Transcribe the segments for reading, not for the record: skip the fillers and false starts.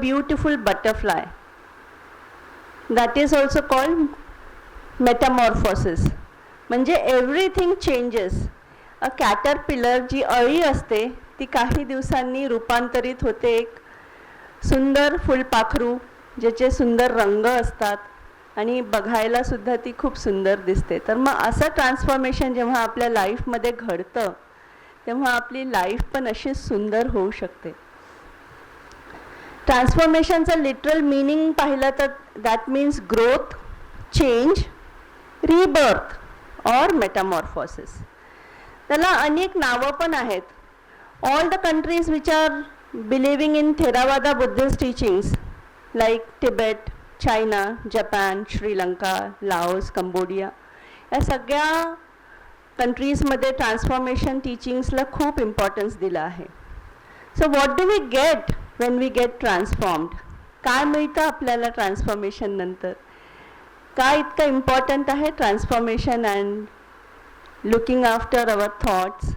beautiful butterfly. That is also called metamorphosis. म्हणजे everything changes. A caterpillar जी अळी असते ती काही दिवसांनी रूपांतरित होते एक सुंदर फुलपाखरू ज्याचे सुंदर रंग असतात आणि बघायला सुद्धा ती खूप सुंदर दिसते. तर मग असं ट्रान्सफॉर्मेशन जेव्हा आपल्या लाईफमध्ये घडतं तेव्हा आपली लाईफ पण अशी सुंदर होऊ शकते. ट्रान्सफॉर्मेशनचं लिटरल मीनिंग पाहिलं तर that means growth, change, rebirth और मेटामॉर्फोसिस. त्याला अनेक नावं पण आहेत. All the countries which are believing in Theravada Buddhist teachings like Tibet, China, Japan, Sri Lanka, Laos, Cambodia या सगळ्या कंट्रीजमध्ये ट्रान्सफॉर्मेशन टीचिंग्सला खूप इम्पॉर्टन्स दिला आहे. So what do we get when we get transformed? काय मिळतं आपल्याला ट्रान्सफॉर्मेशन नंतर? काय इतकं इम्पॉर्टंट आहे transformation and looking after our thoughts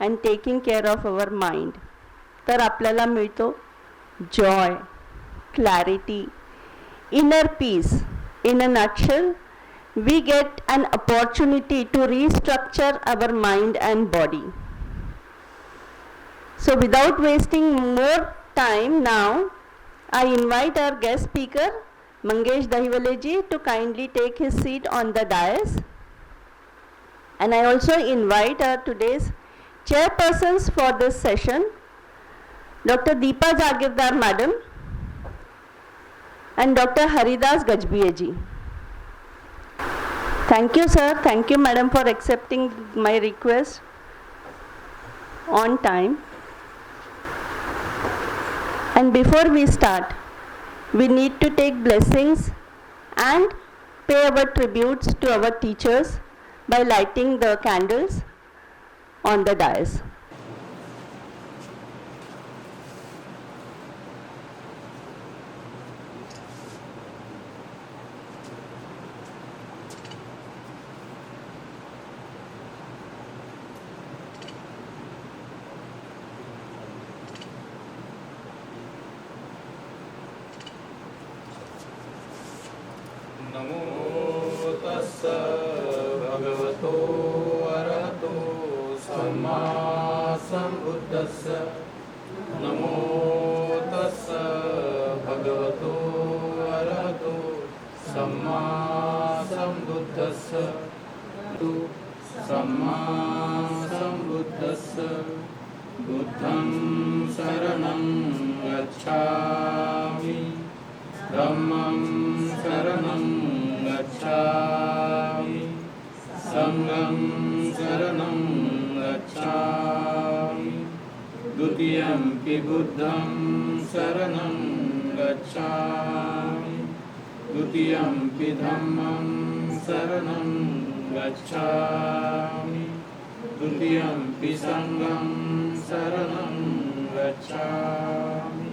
and taking care of our mind? तर आपल्याला मिळतो Joy, clarity, inner peace. In a nutshell we get an opportunity to restructure our mind and body. So without wasting more time now, I invite our guest speaker Mangesh Dahiwale ji to kindly take his seat on the dais, and I also invite our today's chairpersons for this session, Dr. Deepa Jagirdar madam and Dr. Haridas Gajbiye ji. Thank you sir, thank you madam for accepting my request on time. And before we start, we need to take blessings and pay our tributes to our teachers by lighting the candles on the dais. नमो तस्स भगवतो अरहतो सम्मा सम्बुद्धस्स. नमो तस्स भगवतो अरहतो सम्मा सम्बुद्धस्स. सम्मा सम्बुद्धस्स. बुद्धं शरणं गच्छामि, धम्मं शरणं गच्छामि, संघं शरणं गच्छामि, द्वितीयंपि बुद्धं शरणं गच्छामि, द्वितीयंपि धम्मं शरणं गच्छामि, द्वितीयंपि संघं शरणं गच्छामि.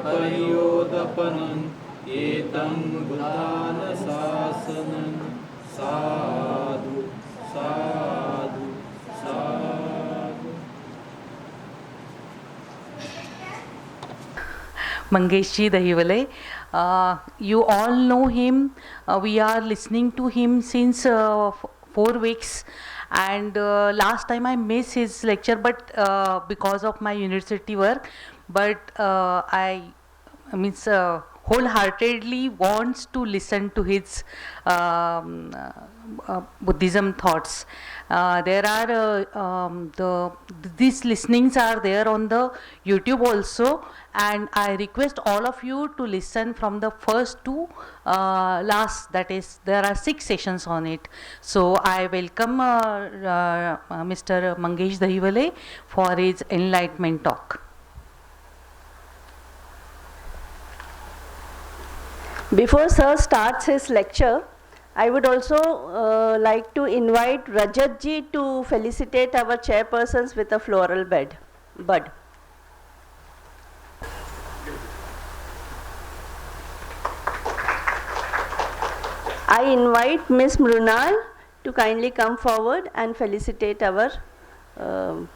परियोदपनं एतं बुद्धानुशासनं. साधु साधु साधु. Mangesh ji Dahiwale, you all know him. We are listening to him since 4 weeks, and last time I missed his lecture, but because of my university work, but I means wholeheartedly wants to listen to his Buddhism thoughts. There are these listenings are there on the YouTube also, and I request all of you to listen from the first to last. That is, there are 6 sessions on it. So I welcome Mr. Mangesh Dahiwale for his enlightenment talk. Before Sir starts his lecture, I would also like to invite Rajat ji to felicitate our chairpersons with a floral bud. I invite Ms. Mrunal to kindly come forward and felicitate our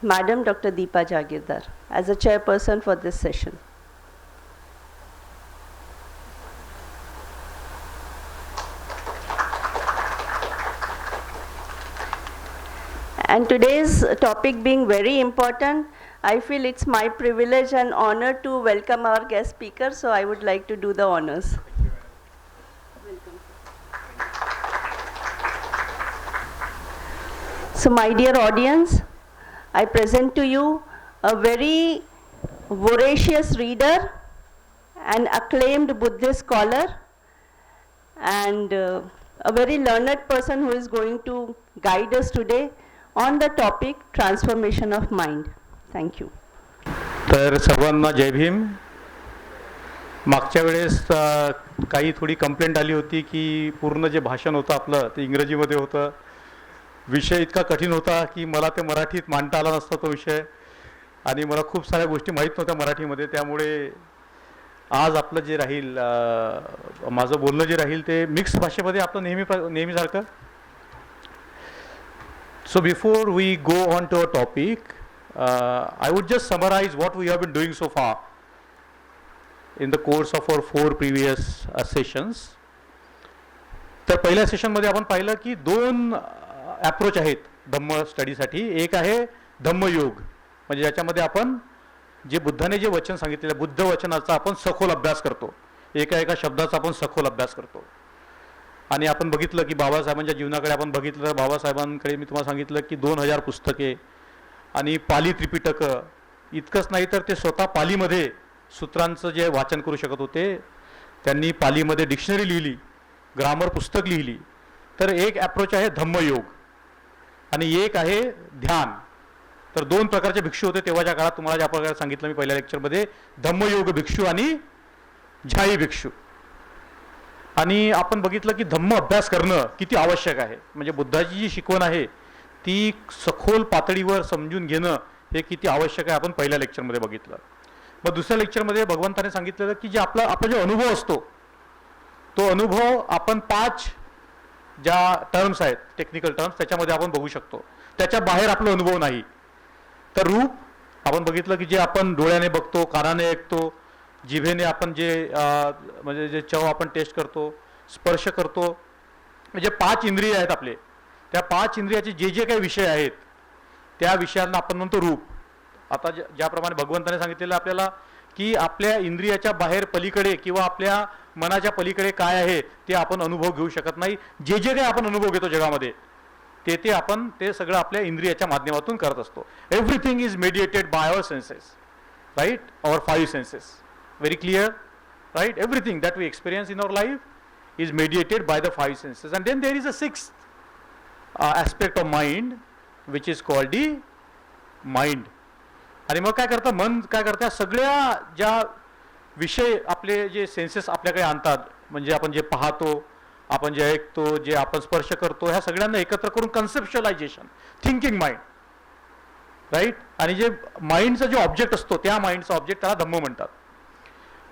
Madam Dr. Deepa Jagirdar as a chairperson for this session. And today's topic being very important, I feel it's my privilege and honor to welcome our guest speaker, so I would like to do the honors. So my dear audience, I present to you a very voracious reader, an acclaimed Buddhist scholar, and a very learned person who is going to guide us today on the topic transformation of mind. Thank you. तर सर्वांना जय भीम. मागच्या वेळेस काही थोडी complaint आली होती की पूर्ण जे भाषण होतं आपलं ते इंग्रजीमध्ये होतं. विषय इतका कठीण होता की मला ते मराठीत मांडता आला नसता तो विषय, आणि मला खूप साऱ्या गोष्टी माहीत नव्हत्या मराठीमध्ये. त्यामुळे आज आपलं जे राहील, माझं बोलणं जे राहील ते मिक्स भाषेमध्ये आपलं नेहमीसारखं. So before we go on to our topic, I would just summarize what we have been doing so far in the course of our 4 previous sessions. तर पहिल्या सेशनमध्ये आपण पाहिलं की 2 अप्रोच आहेत धम्म स्टडीसाठी. एक आहे धम्मयोग, म्हणजे ज्याच्यामध्ये आपण जे बुद्धाने जे वचन सांगितलेलं बुद्ध वचनाचा आपण सखोल अभ्यास करतो, एका शब्दाचा आपण सखोल अभ्यास करतो. आणि आपण बघितलं की बाबासाहेबांच्या जीवनाकडे आपण बघितलं तर बाबासाहेबांकडे मी तुम्हाला सांगितलं की 2000 पुस्तके आणि पाली त्रिपिटकं. इतकंच नाही तर ते स्वतः पालीमध्ये सूत्रांचं जे वाचन करू शकत होते. त्यांनी पालीमध्ये डिक्शनरी लिहिली, ग्रामर पुस्तक लिहिली. तर एक अप्रोच आहे धम्मयोग आणि एक आहे ध्यान. तर 2 प्रकारचे भिक्षू होते तेव्हाच्या काळात. तुम्हाला ज्या प्रकारे सांगितलं मी पहिल्या लेक्चरमध्ये, धम्मयोग भिक्षू आणि झाई भिक्षू. आणि आपण बघितलं की धम्म अभ्यास करणं किती आवश्यक आहे, म्हणजे बुद्धाची जी शिकवण आहे ती सखोल पातळीवर समजून घेणं हे किती आवश्यक आहे आपण पहिल्या लेक्चरमध्ये बघितलं. मग दुसऱ्या लेक्चरमध्ये भगवंताने सांगितलेलं की जे आपला जो अनुभव असतो तो अनुभव आपण 5 ज्या टर्म्स आहेत टेक्निकल टर्म्स त्याच्यामध्ये आपण बघू शकतो, त्याच्या बाहेर आपला अनुभव नाही. तर रूप आपण बघितलं की जे आपण डोळ्याने बघतो, कानाने ऐकतो, जिभेने आपण जे म्हणजे जे चव आपण टेस्ट करतो, स्पर्श करतो, म्हणजे 5 इंद्रिय आहेत आपले. त्या 5 इंद्रियाचे जे काही विषय आहेत त्या विषयांना आपण म्हणतो रूप. आता ज्याप्रमाणे भगवंताने सांगितलेलं आपल्याला की आपल्या इंद्रियाच्या बाहेर पलीकडे किंवा आपल्या मनाच्या पलीकडे काय आहे ते आपण अनुभव घेऊ शकत नाही. जे काही आपण अनुभव घेतो जगामध्ये ते आपण ते सगळं आपल्या इंद्रियाच्या माध्यमातून करत असतो. Everything is mediated by our senses, right, our 5 senses. Very clear, right? Everything that we experience in our life is mediated by the 5 senses. And then there is a 6th aspect of mind, which is called the mind. आणि मग काय करतं मन, काय करतं सगळ्या ज्या विषय आपले जे सेन्सेस आपल्याकडे आणतात, म्हणजे आपण जे पाहतो, आपण जे ऐकतो, जे आपण स्पर्श करतो, ह्या सगळ्यांना एकत्र करून कन्सेप्च्युअलायझेशन, थिंकिंग माइंड, राईट. आणि जे माइंडचा जो ऑब्जेक्ट असतो त्या माइंडचा ऑब्जेक्ट त्याला धम्म म्हणतात.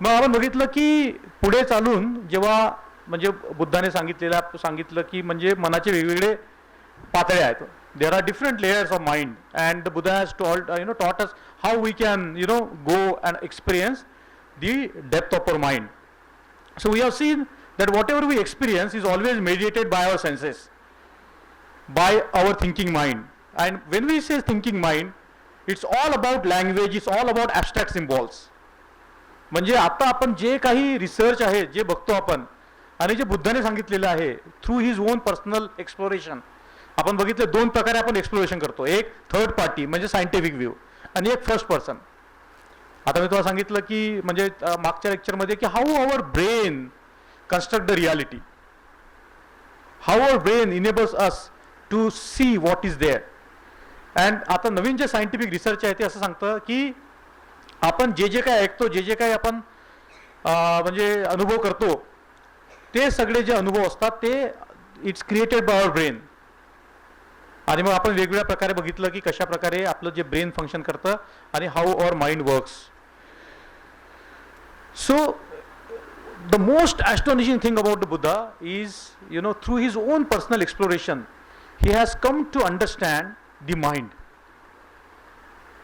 मग आपण बघितलं की पुढे चालून जेव्हा म्हणजे बुद्धाने सांगितलं की म्हणजे मनाचे वेगवेगळे पातळ्या आहेत. There are different layers of mind and Buddha has taught us how we can go and experience the depth of our mind. So we have seen that whatever we experience is always mediated by our senses, by our thinking mind. And when we say thinking mind, it's all about language, it's all about abstract symbols. म्हणजे आता आपण जे काही research आहे जे बघतो आपण आणि जे बुद्धाने सांगितलेलं आहे through his on personal exploration, आपण बघितले 2 प्रकारे आपण एक्सप्लोरेशन करतो. एक थर्ड पार्टी म्हणजे सायंटिफिक व्ह्यू आणि एक फर्स्ट पर्सन. आता मी तुम्हाला सांगितलं की म्हणजे मागच्या लेक्चरमध्ये की how our brain construct the reality, how our brain enables us to see what is there. And आता नवीन जे सायंटिफिक रिसर्च आहे ते असं सांगतं की आपण जे काही ऐकतो, जे काही आपण म्हणजे अनुभव करतो ते सगळे जे अनुभव असतात ते it's created by our brain. आणि मग आपण वेगवेगळ्या प्रकारे बघितलं की कशा प्रकारे आपलं जे ब्रेन फंक्शन करतं आणि how our mind works. So the most astonishing thing about the Buddha is, through his own personal exploration, he has come to understand the mind.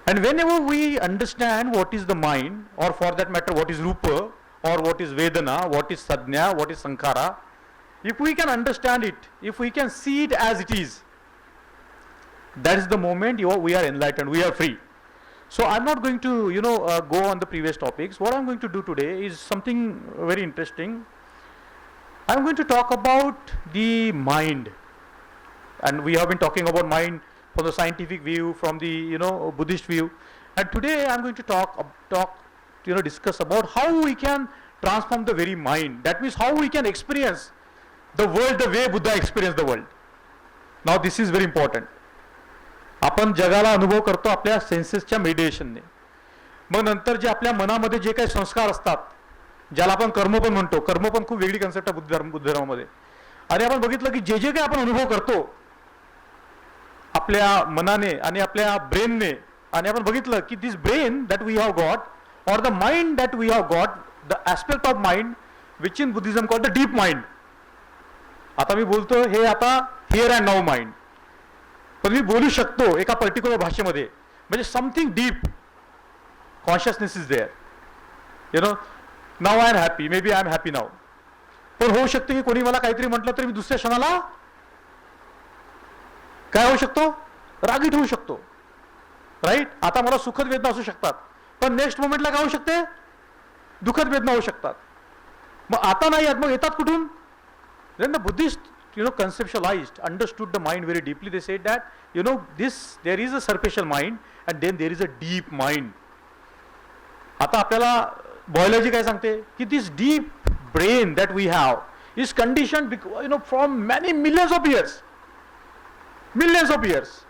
And whenever we understand what is the mind, or for that matter what is Rupa, or what is Vedana, what is Sadhya, what is Sankhara, if we can understand it, if we can see it as it is, that is the moment we are enlightened, we are free. So I'm not going to, go on the previous topics. What I'm going to do today is something very interesting. I'm going to talk about the mind. And we have been talking about mind from the scientific view, from the, Buddhist view. And today I'm going to discuss about how we can transform the very mind. That means how we can experience the world the way Buddha experienced the world. Now this is very important. आपण जगाला अनुभव करतो आपल्या सेन्सेसच्या मेडिटेशनने. मग नंतर जे आपल्या मनामध्ये जे काही संस्कार असतात, ज्याला आपण कर्म पण म्हणतो, कर्म पण खूप वेगळी कन्सेप्ट आहे बुद्ध धर्मामध्ये. आणि आपण बघितलं की जे जे काही आपण अनुभव करतो आपल्या मनाने आणि आपल्या ब्रेनने, आणि आपण बघितलं की this brain that we have got और the mind that we have got, the aspect of mind which in Buddhism called the deep mind. आता मी बोलतो हे आता हिअर अँड नाऊ माइंड, पण मी बोलू शकतो एका पर्टिक्युलर भाषेमध्ये, म्हणजे something deep consciousness is there. Now I am happy, may be I am happy now. पण होऊ शकतं की कोणी मला काहीतरी म्हटलं तरी मी दुसऱ्या क्षणाला काय होऊ शकतो, रागीट होऊ शकतो. राईट. आता मला सुखद वेदना असू शकतात, पण नेक्स्ट मोमेंटला काय होऊ शकते, दुःखद वेदना होऊ शकतात. मग आता नाही आहेत, मग येतात कुठून? Then the Buddhist conceptualized, understood the mind very deeply. They said that, there is a superficial mind and then there is a deep mind. आता आपल्याला बायोलॉजी काय सांगते की this deep brain that we have is conditioned, from many millions of years.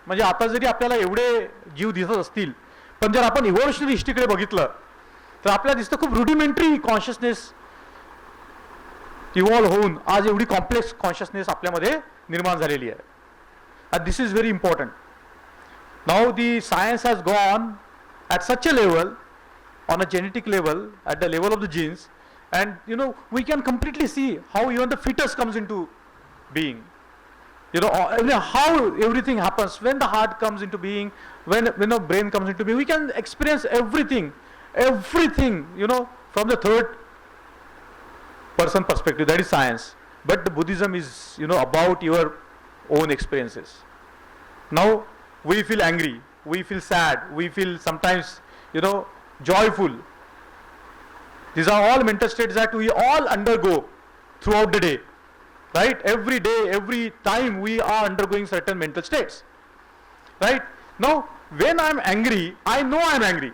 म्हणजे आता जरी आपल्याला एवढे जीव दिसत असतील, पण जर आपण इव्होल्युशनरी हिस्ट्रीकडे बघितलं तर आपल्याला दिसतं खूप रुडिमेंटरी कॉन्शियसनेस इव्हॉल्व होऊन आज एवढी कॉम्प्लेक्स कॉन्शियसनेस आपल्यामध्ये निर्माण झालेली आहे. and this is very important. Now the science has gone at such a level, on a genetic level, at the level of the genes, and we can completely see how even the fetus comes into being. How everything happens when the heart comes into being, when the brain comes into being. We can experience everything, from the third person perspective. That is science. But the Buddhism is, about your own experiences. Now we feel angry, we feel sad, we feel sometimes, joyful. These are all mental states that we all undergo throughout the day. Right? Every day, every time we are undergoing certain mental states. Right? Now, when I am angry, I know I am angry.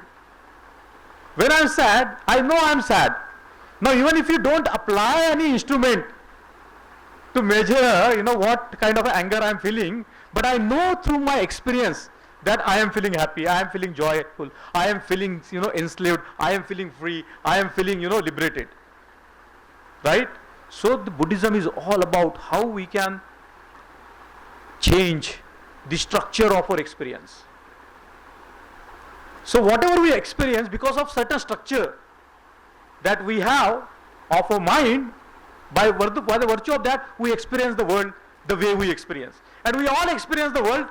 When I am sad, I know I am sad. Now, even if you don't apply any instrument to measure, what kind of anger I am feeling, but I know through my experience that I am feeling happy, I am feeling joyful, I am feeling, enslaved, I am feeling free, I am feeling, liberated. Right? So the Buddhism is all about how we can change the structure of our experience. So whatever we experience, because of certain structure that we have of our mind, by the virtue of that, we experience the world the way we experience. And we all experience the world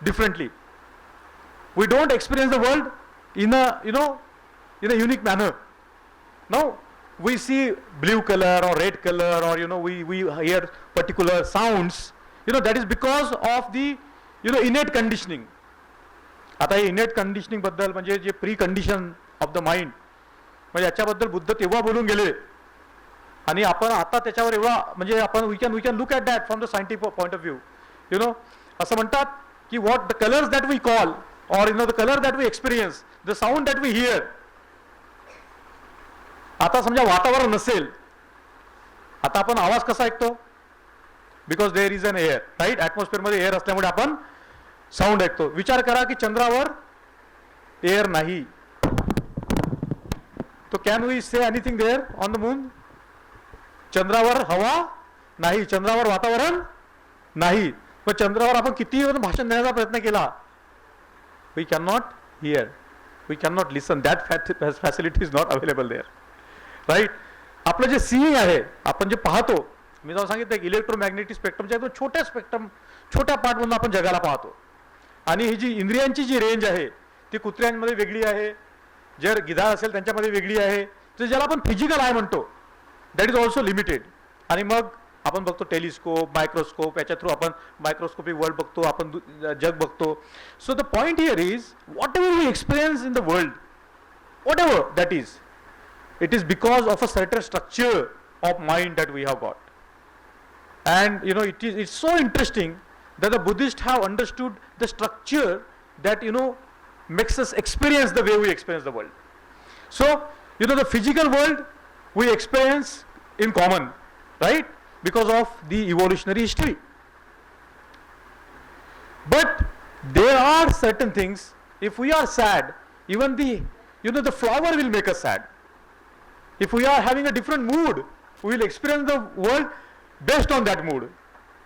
differently. We don't experience the world in a unique manner. No. We see blue color or red color, or we hear particular sounds. That is because of the innate conditioning. आता हे innate conditioning बद्दल म्हणजे जे pre condition of the mind, म्हणजे याच्याबद्दल बुद्ध तेव्हा बोलून गेले, आणि आपण आता त्याच्यावर एवढा म्हणजे आपण we can look at that from the scientific point of view. असं म्हणतात की what the colours that we call, or the colour that we experience, the sound that we hear. आता समजा वातावरण नसेल, आता आपण आवाज कसा ऐकतो? Because there is an air. Right? ॲटमॉस्फिअरमध्ये एअर असल्यामुळे आपण साऊंड ऐकतो. विचार करा की चंद्रावर एअर नाही, तो can we say anything there on the moon? चंद्रावर हवा नाही, चंद्रावर वातावरण नाही. पण चंद्रावर आपण किती भाषण देण्याचा प्रयत्न केला, we can not hear, we can not listen, that facility is not available there, right. आपलं जे सीइंग आहे, आपण जे पाहतो, मी तुम्हाला सांगितलं की इलेक्ट्रोमॅग्नेटिक स्पेक्ट्रमच्या एकदम छोट्या स्पेक्ट्रम, छोट्या पार्टमधून आपण जगाला पाहतो. आणि ही जी इंद्रियांची जी रेंज आहे ती कुत्र्यांमध्ये वेगळी आहे, जर गिधाड असेल त्यांच्यामध्ये वेगळी आहे, तर ज्याला आपण फिजिकल आय म्हणतो दॅट इज ऑल्सो लिमिटेड. आणि मग आपण बघतो टेलिस्कोप, मायक्रोस्कोप, याच्या थ्रू आपण मायक्रोस्कोपिक वर्ल्ड बघतो, आपण जग बघतो. So the point here is whatever we experience in the world, whatever that is, it is because of a certain structure of mind that we have got. And you know, it's so interesting that the Buddhists have understood the structure that, you know, makes us experience the way we experience the world. So you know, the physical world we experience in common, right, because of the evolutionary history. But there are certain things, if we are sad, even the, you know, the flower will make us sad. If we are having a different mood, we will experience the world based on that mood,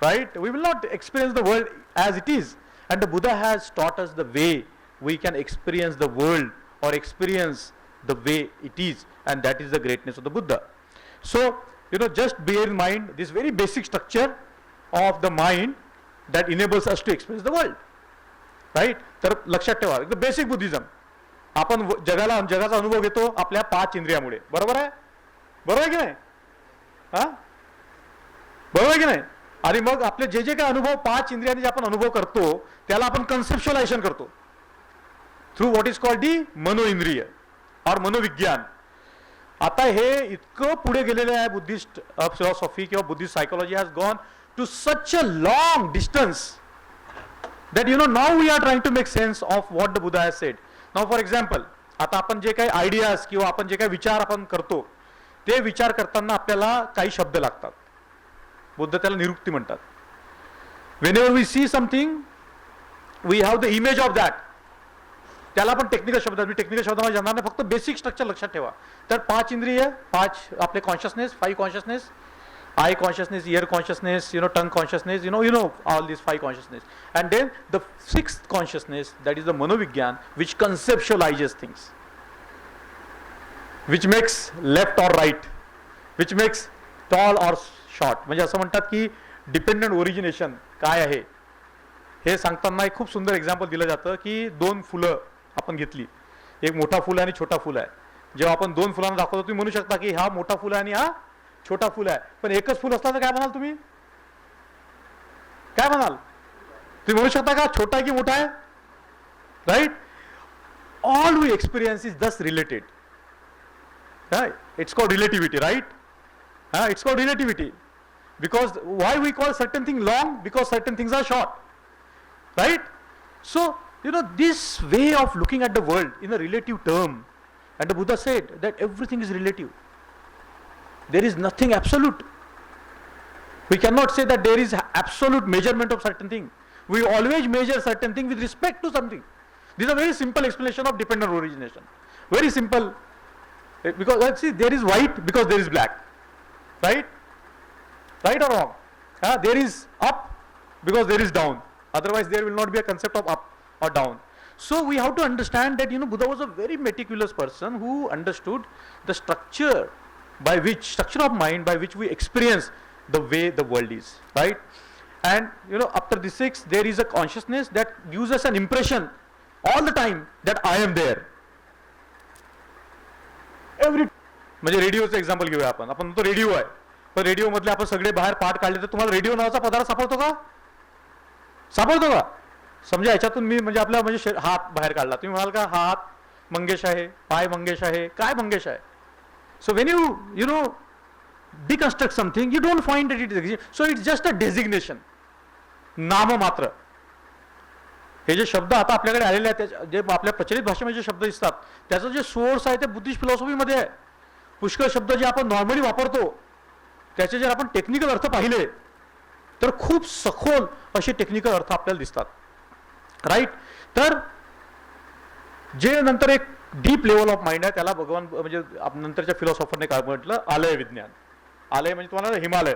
right? We will not experience the world as it is. And the Buddha has taught us the way we can experience the world, or experience the way it is, and that is the greatness of the Buddha. So you know, just bear in mind this very basic structure of the mind that enables us to experience the world, right? तर लक्षात ठेवा, the basic Buddhism. आपण जगाचा अनुभव घेतो आपल्या 5 इंद्रियामुळे, बरोबर आहे, बरोबर आहे की नाही, हा, बरोबर आहे की नाही. आणि मग आपले जे जे काही अनुभव 5 इंद्रियांनी जे आपण अनुभव करतो त्याला आपण कन्सेप्च्युअलायझेशन करतो through what is called the मनो इंद्रिय और मनोविज्ञान. आता हे इतकं पुढे गेलेलं आहे, बुद्धिस्ट फिलॉसॉफी किंवा Buddhist psychology has gone to such a long distance that you know, now we are trying to make sense of what the Buddha has said. Now for example, आता आपण जे काही आयडियाज किंवा आपण जे काही विचार आपण करतो ते विचार करताना आपल्याला काही शब्द लागतात, बुद्ध त्याला निरुक्ती म्हणतात. whenever we see something we have the image of that, त्याला आपण टेक्निकल शब्द, मी टेक्निकल शब्दामध्ये जाणार नाही, फक्त बेसिक स्ट्रक्चर लक्षात ठेवा. तर 5 इंद्रिय, 5 आपले consciousness, 5 consciousness, eye consciousness, ear consciousness, you know, tongue consciousness, you know all these 5 consciousness. And then the 6th consciousness, that is the manovigyan, which conceptualizes things, which makes left or right, which makes tall or short. म्हणजे असं म्हणतात की dependent origination काय आहे हे सांगताना एक खूप सुंदर एक्झाम्पल दिलं जातं की 2 फुलं आपण घेतली, एक मोठा फुल आणि छोटा फुल आहे. जेव्हा आपण 2 फुलांना दाखवतो तुम्ही म्हणू शकता की हा मोठा फुल आहे आणि हा छोटा फुल आहे, पण एकच फुल असला तर काय म्हणाल तुम्ही, काय म्हणाल तुम्ही, म्हणू शकता का छोटा की मोठा आहे, right. All we experience is this related, it's called relativity, right. It's called relativity because why we call certain thing long, because certain things are short, right. So you know, this way of looking at the world in a relative term, and the Buddha said that everything is relative, there is nothing absolute. We cannot say that there is absolute measurement of certain thing. We always measure certain thing with respect to something. This is a very simple explanation of dependent origination, very simple. Because let's see, there is white because there is black, right, right or wrong. There is up because there is down, otherwise there will not be a concept of up or down. So we have to understand that, you know, Buddha was a very meticulous person who understood the structure of mind by which we experience the way the world is, right. And you know, after the 6th there is a consciousness that gives us an impression all the time that I am there. Every म्हणजे रेडिओचं example घेऊया आपण तो radio आहे, पण radio मधले आपण सगळे बाहेर पार्ट काढले तर तुम्हाला रेडिओ नावाचा पदार्थ सापडतो का, सापडतो का. समजा याच्यातून मी म्हणजे आपला म्हणजे हात बाहेर काढला, तुम्ही म्हणाल का हा हात मंगेश आहे, पाय मंगेश आहे, काय मंगेश आहे. So when you know deconstruct something, you don't find that it is exist. So it's just a designation, नाम मात्र. हे जे शब्द आता आपल्याकडे आलेले आहेत, जे आपल्या प्रचलित भाषेमध्ये जे शब्द दिसतात त्याचा जे सोर्स आहे ते बुद्धिस्ट फिलॉसॉफीमध्ये आहे. पुष्कळ शब्द जे आपण नॉर्मली वापरतो त्याचे जर आपण टेक्निकल अर्थ पाहिले तर खूप सखोल असे टेक्निकल अर्थ आपल्याला दिसतात, राईट. तर जे नंतर एक डीप लेवल ऑफ माइंड आहे त्याला भगवान म्हणजे नंतरच्या फिलॉसॉफरने काय म्हटलं, आलय विज्ञान. आलय म्हणजे तुम्हाला हिमालय,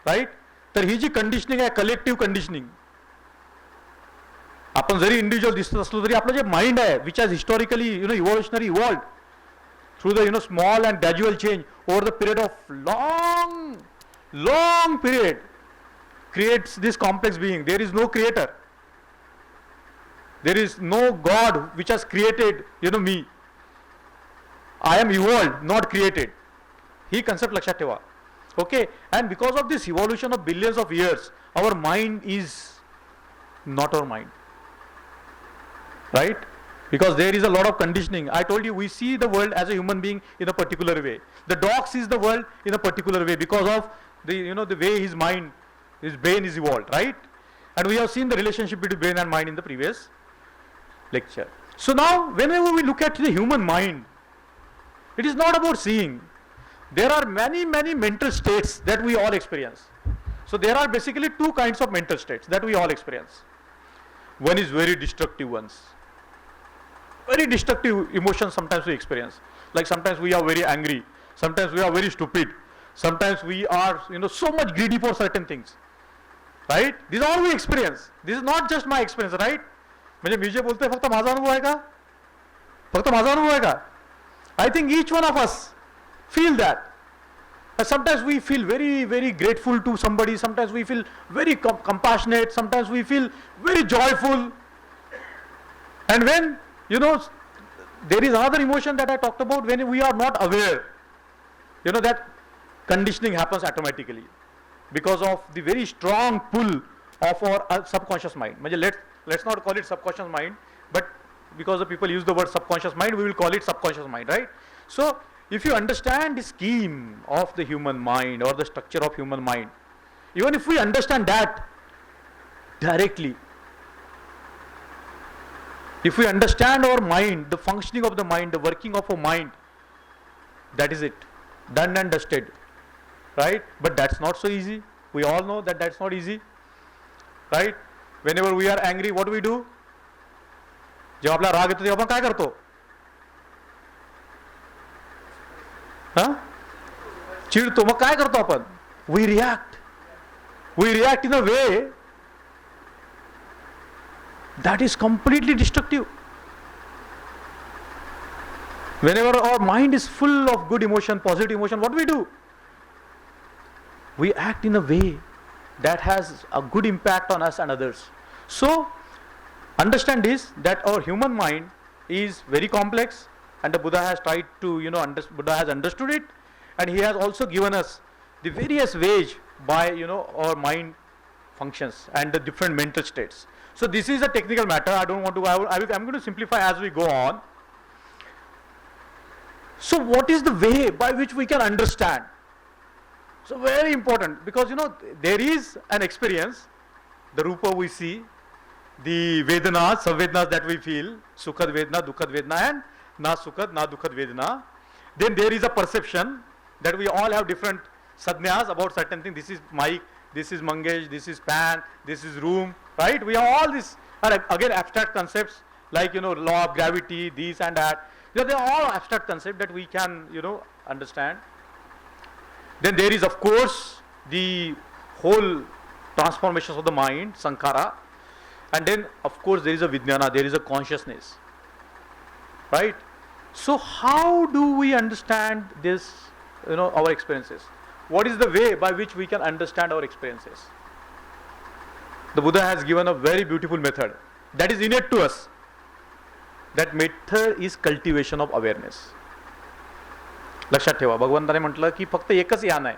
राईट. तर ही जी कंडिशनिंग आहे, कलेक्टिव्ह कंडिशनिंग, आपण जरी इंडिव्हिज्युअल दिसत असलो तरी आपलं जे माइंड आहे, which has historically evolutionary evolved through the small and gradual change over the period of long period, creates this complex being. There is no creator, there is no God which has created me. I am evolved, not created. He concept lakshat theva. Okay, and because of this evolution of billions of years, our mind is not our mind, right? Because there is a lot of conditioning. I told you, we see the world as a human being in a particular way. The dog sees the world in a particular way because of the the way his mind, his brain is evolved, right? And we have seen the relationship between brain and mind in the previous lecture. So now, whenever we look at the human mind, it is not about seeing. There are many mental states that we all experience. So there are basically two kinds of mental states that we all experience. One is very destructive ones. Very destructive emotions sometimes we experience. Like sometimes we are very angry, sometimes we are very stupid, sometimes we are so much greedy for certain things, right? These all we experience. This is not just my experience, right? म्हणजे मी जे बोलतोय फक्त माझा अनुभव आहे का? फक्त माझा अनुभव आहे का? I think each one of us feel that. Sometimes we feel very grateful to somebody, sometimes we feel very compassionate, sometimes we feel very joyful. And when there is another emotion that I talked about, when we are not aware, that conditioning happens automatically because of the very strong pull of our subconscious mind. Let's not call it subconscious mind, but because the people use the word subconscious mind, we will call it subconscious mind, right? So if you understand the scheme of the human mind or the structure of human mind, even if we understand that directly, if we understand our mind, the functioning of the mind, the working of our mind, that is it, done and dusted, right? But that's not so easy. We all know that that's not easy, right? Whenever we are angry, what do we do? जेव्हा आपला राग येतो तेव्हा आपण काय करतो? चिडतो. मग काय करतो आपण? We react in a way that is completely destructive. Whenever our mind is full of good emotion, positive emotion, what do? We act in a way that has a good impact on us and others. So understand this, that our human mind is very complex, and the Buddha has tried to Buddha has understood it, and he has also given us the various ways by our mind functions and the different mental states. So this is a technical matter. I don't want to. I'm going to simplify as we go on. So what is the way by which we can understand? So very important, because there is an experience, the rupa we see, the vedanas, samvednas that we feel, sukhad vedana, dukhad vedana, and na sukhad, na dukhad vedana. Then there is a perception that we all have different sadhnyas about certain things. This is mic, this is Mangesh, this is pan, this is room, right? We have all these are again abstract concepts like law of gravity, this and that. They are all abstract concepts that we can understand. Then there is of course the whole transformations of the mind, sankhara, and then of course there is a vijnana, there is a consciousness, right? So how do we understand this, our experiences? What is the way by which we can understand our experiences? The Buddha has given a very beautiful method that is innate to us. That method is cultivation of awareness. लक्षात ठेवा, भगवंताने म्हटलं की फक्त एकच यान आहे.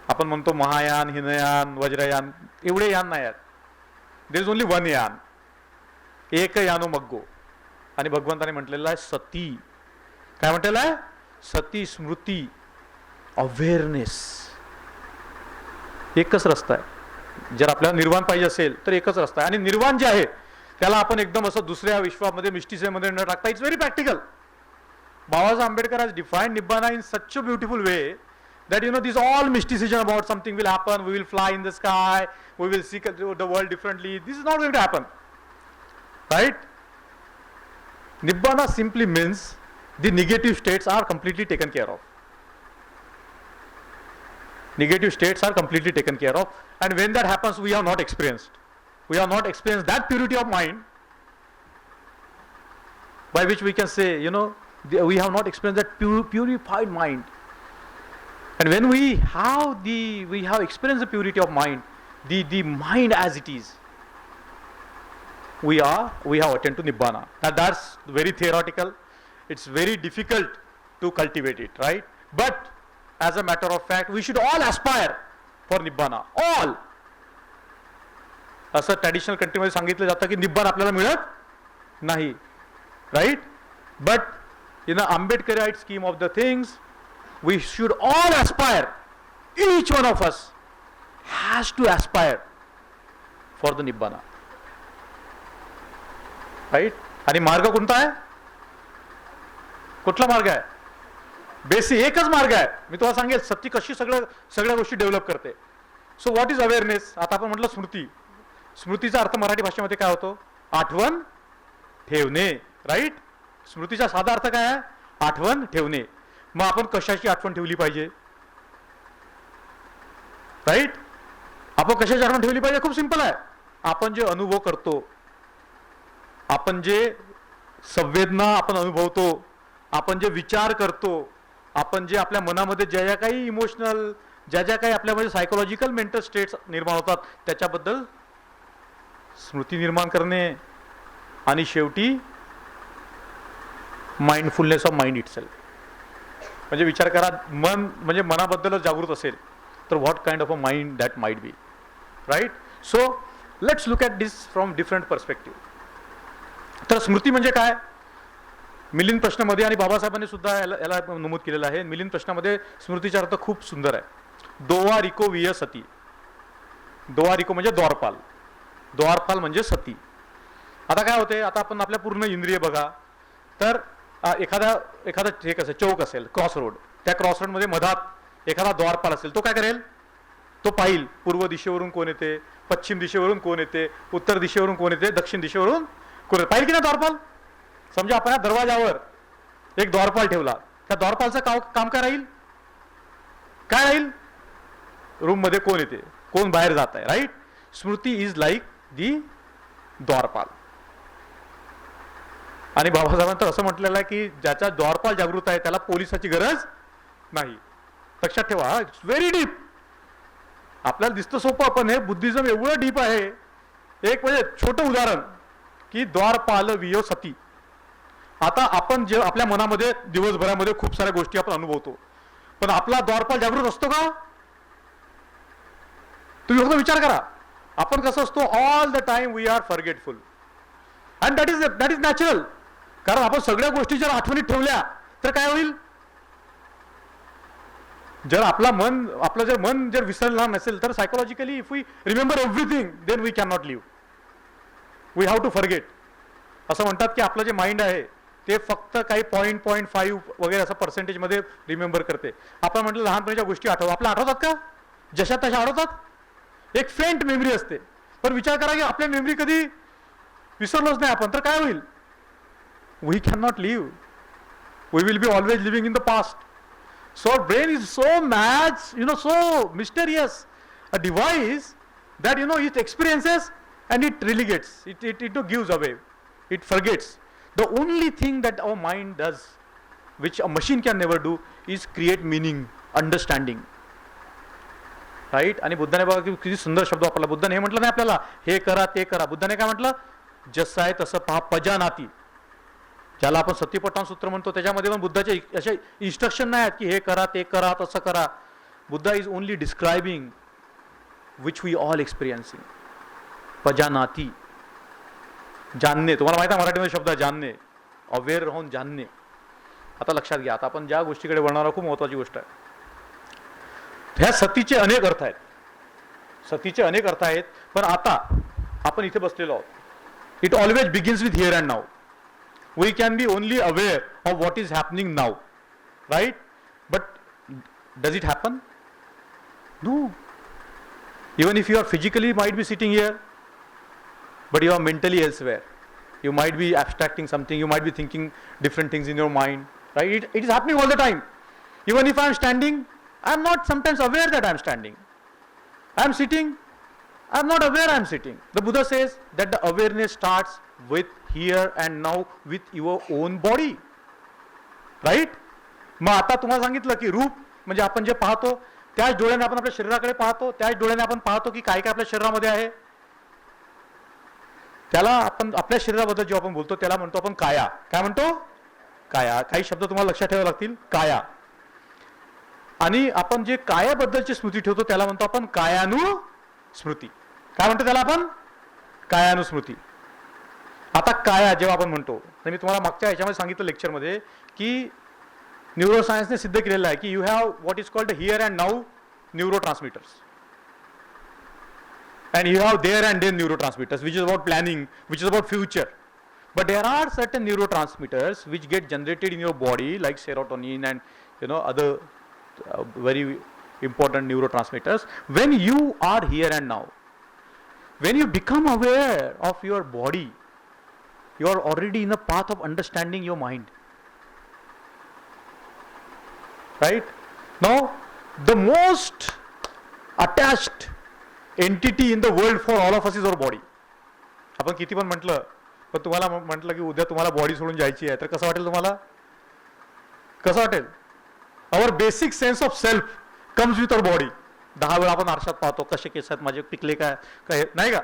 आपण म्हणतो महायान, हिनयान, वज्रयान, एवढे यान नाही आहेत. देयर इज ओनली वन यान, एक यानो मग्गो. आणि भगवंताने म्हटलेलं आहे सती. काय म्हटलेलं आहे? सती, स्मृती, अवेअरनेस. एकच रस्ता आहे. जर आपल्याला निर्वाण पाहिजे असेल तर एकच रस्ता आहे. आणि निर्वाण जे आहे त्याला आपण एकदम असं दुसऱ्या विश्वामध्ये मिस्टिसिझममध्ये न टाकता it's very practical. Babasaheb Ambedkar has defined Nibbana in such a beautiful way that this all mysticism about something will happen, we will fly in the sky, we will see the world differently. This is not going to happen, right? Nibbana simply means the negative states are completely taken care of. Negative states are completely taken care of. And when that happens, we have not experienced. We have not experienced that purity of mind by which we can say, we have not experienced that purified mind. And when we have experienced the purity of mind, the mind as it is, we have attained to Nibbana. Now that's very theoretical. It's very difficult to cultivate it, right? But as a matter of fact, we should all aspire for Nibbana. All. असं traditional कंट्रीमध्ये सांगितलं जातं की निब्बान आपल्याला मिळत नाही, right? But in a Ambedkarite scheme of the things, we should all aspire, each one of us has to aspire for the Nibbana, right? आणि मार्ग कोणता आहे? कुठला मार्ग आहे? बेसिक एकच मार्ग आहे. मी तुम्हाला सांगेल सत्य कशी सगळ्या गोष्टी डेव्हलप करते. So what is awareness? आता आपण म्हटलं स्मृती. स्मृतीचा अर्थ मराठी भाषेमध्ये काय होतो? आठवण ठेवणे, राईट? स्मृतीचा साधा अर्थ काय आहे? आठवण ठेवणे. मग आपण कशाची आठवण ठेवली पाहिजे, राईट? आपण कशाची आठवण ठेवली पाहिजे? खूप सिंपल आहे. आपण जे अनुभव करतो, आपण जे संवेदना आपण अनुभवतो, आपण जे विचार करतो, आपण जे आपल्या मनामध्ये ज्या काही इमोशनल, ज्या काही आपल्यामध्ये सायकोलॉजिकल मेंटल स्टेट्स निर्माण होतात, त्याच्याबद्दल स्मृती निर्माण करणे. आणि शेवटी माइंडफुलनेस ऑफ माइंड इटसेल्फ. म्हणजे विचार करा, मन म्हणजे मनाबद्दलच जागृत असेल तर what kind of a mind that might be, right? So let's look at this from different perspective. तर स्मृती म्हणजे काय? मिलिंद प्रश्नामध्ये आणि बाबासाहेबांनी सुद्धा याला नमूद केलेलं आहे. मिलिंद प्रश्नामध्ये स्मृतीचा अर्थ खूप सुंदर आहे. दोवा रिको विय सती. दोवा रिको म्हणजे द्वारपाल. द्वारपाल म्हणजे सती. आता काय होते, आता आपण आपल्या पूर्ण इंद्रिय बघा, तर एखादा हे कसं चौक असेल, क्रॉस रोड, त्या क्रॉस रोडमध्ये मधात एखादा द्वारपाल असेल, तो काय करेल? तो पाहिल पूर्व दिशेवरून कोण येते, पश्चिम दिशेवरून कोण येते, उत्तर दिशेवरून कोण येते, दक्षिण दिशेवरून कोण येते. पाहिल की ना द्वारपाल? समजा आपण या दरवाजावर एक द्वारपाल ठेवला, त्या द्वारपालचं काम काय राहील? काय राहील? रूम मध्ये कोण येते, कोण बाहेर जात आहे, राईट? स्मृती इज लाईक दी द्वारपाल. आणि बाबासाहेबांनी तर असं म्हटलेलं आहे की ज्याचा द्वारपाल जागृत आहे त्याला पोलिसाची गरज नाही. लक्षात ठेवा, इट्स व्हेरी डीप. आपल्याला दिसतं सोपं, पण हे बुद्धिझम एवढं डीप आहे. एक म्हणजे छोटं उदाहरण की द्वारपाल वियो सती. आता आपण जे आपल्या मनामध्ये दिवसभरामध्ये खूप साऱ्या गोष्टी आपण अनुभवतो, पण आपला द्वारपाल जागृत असतो का? तुम्ही फक्त विचार करा. आपण कसं असतो? All the time we are forgetful, and that is natural. कारण आपण सगळ्या गोष्टी जर आठवणीत ठेवल्या तर काय होईल? जर आपलं जर मन जर विसरलं नसेल तर psychologically if we remember everything then we can not live. We have to forget. असं म्हणतात की आपलं जे माइंड आहे ते फक्त काही 0.5 वगैरे असं पर्सेंटेजमध्ये रिमेंबर करते. आपण म्हटलं लहानपणीच्या गोष्टी आपल्याला आठवतात का? जशा तशा आठवतात? एक फेंट मेमरी असते. पण विचार करा की आपल्या मेमरी कधी विसरलोच नाही आपण, तर काय होईल? We can not live. We will be always living in the past. So brain is so much, so mysterious a device that it experiences and it relegates, it gives away, it forgets. The only thing that our mind does, which a machine can never do, is create meaning, understanding, right? आणि बुद्धाने बघा किती सुंदर शब्द वापरला. बुद्धाने हे म्हटलं नाही आपल्याला हे करा ते करा. बुद्धाने काय म्हटलं? जसं आहे तसं पहा, पजानाती. ज्याला आपण सत्यपट्टण सूत्र म्हणतो, त्याच्यामध्ये पण बुद्धाचे असे इन्स्ट्रक्शन नाही आहेत की हे करा ते करा तसं करा. Buddha is only describing which we all experiencing. पजानाती, जाणणे. तुम्हाला माहिती आहे मराठीमध्ये शब्द आहे जाणणे, अवेअर राहून जाणणे. आता लक्षात घ्या, आता आपण ज्या गोष्टीकडे वळणार खूप महत्वाची गोष्ट आहे. ह्या सतीचे अनेक अर्थ आहेत. सतीचे अनेक अर्थ आहेत, पण आता आपण इथे बसलेलो आहोत. It always begins with here and now. We can be only aware of what is happening now, right? But does it happen? No. Even if you are physically might be sitting here, but you are mentally elsewhere. You might be abstracting something, you might be thinking different things in your mind, right? It is happening all the time. Even if I am standing, I am not sometimes aware that I am standing. I am sitting, I am not aware I am sitting. The Buddha says that the awareness starts with here and now with your own body. Right? मग आता तुम्हाला सांगितलं की रूप म्हणजे आपण जे पाहतो त्याच डोळ्याने आपण आपल्या शरीराकडे पाहतो, त्याच डोळ्याने आपण पाहतो की काय काय आपल्या शरीरामध्ये आहे. त्याला आपण आपल्या शरीराबद्दल जेव्हा आपण बोलतो त्याला म्हणतो आपण काया. काय म्हणतो? काया. काही शब्द तुम्हाला लक्षात ठेवावे लागतील. काया. आणि आपण जे कायाबद्दलची स्मृती ठेवतो त्याला म्हणतो आपण कायानुस्मृती. काय म्हणतो त्याला आपण? कायानुस्मृती. आता काया जेव्हा आपण म्हणतो तर मी तुम्हाला मागच्या ह्याच्यामध्ये सांगितलं लेक्चरमध्ये की न्यूरोसायन्सने सिद्ध केलेलं आहे की you have what is called here and now neurotransmitters. And you have there and then neurotransmitters, which is about planning, which is about future. But there are certain neurotransmitters which get generated in your body, like serotonin and other very important neurotransmitters. When you are here and now, when you become aware of your body, you are already in the path of understanding your mind. Right? Now, the most attached entity in the world for all of us is our body. आपण किती पण म्हटलं पण तुम्हाला म्हटलं की उद्या तुम्हाला बॉडी सोडून जायची आहे तर कसं वाटेल तुम्हाला? कसं वाटेल? Our basic sense of self comes with our body. 10 वेळा आपण आरशात पाहतो कसे केस आहेत माझे, पिकले काय काय नाही का?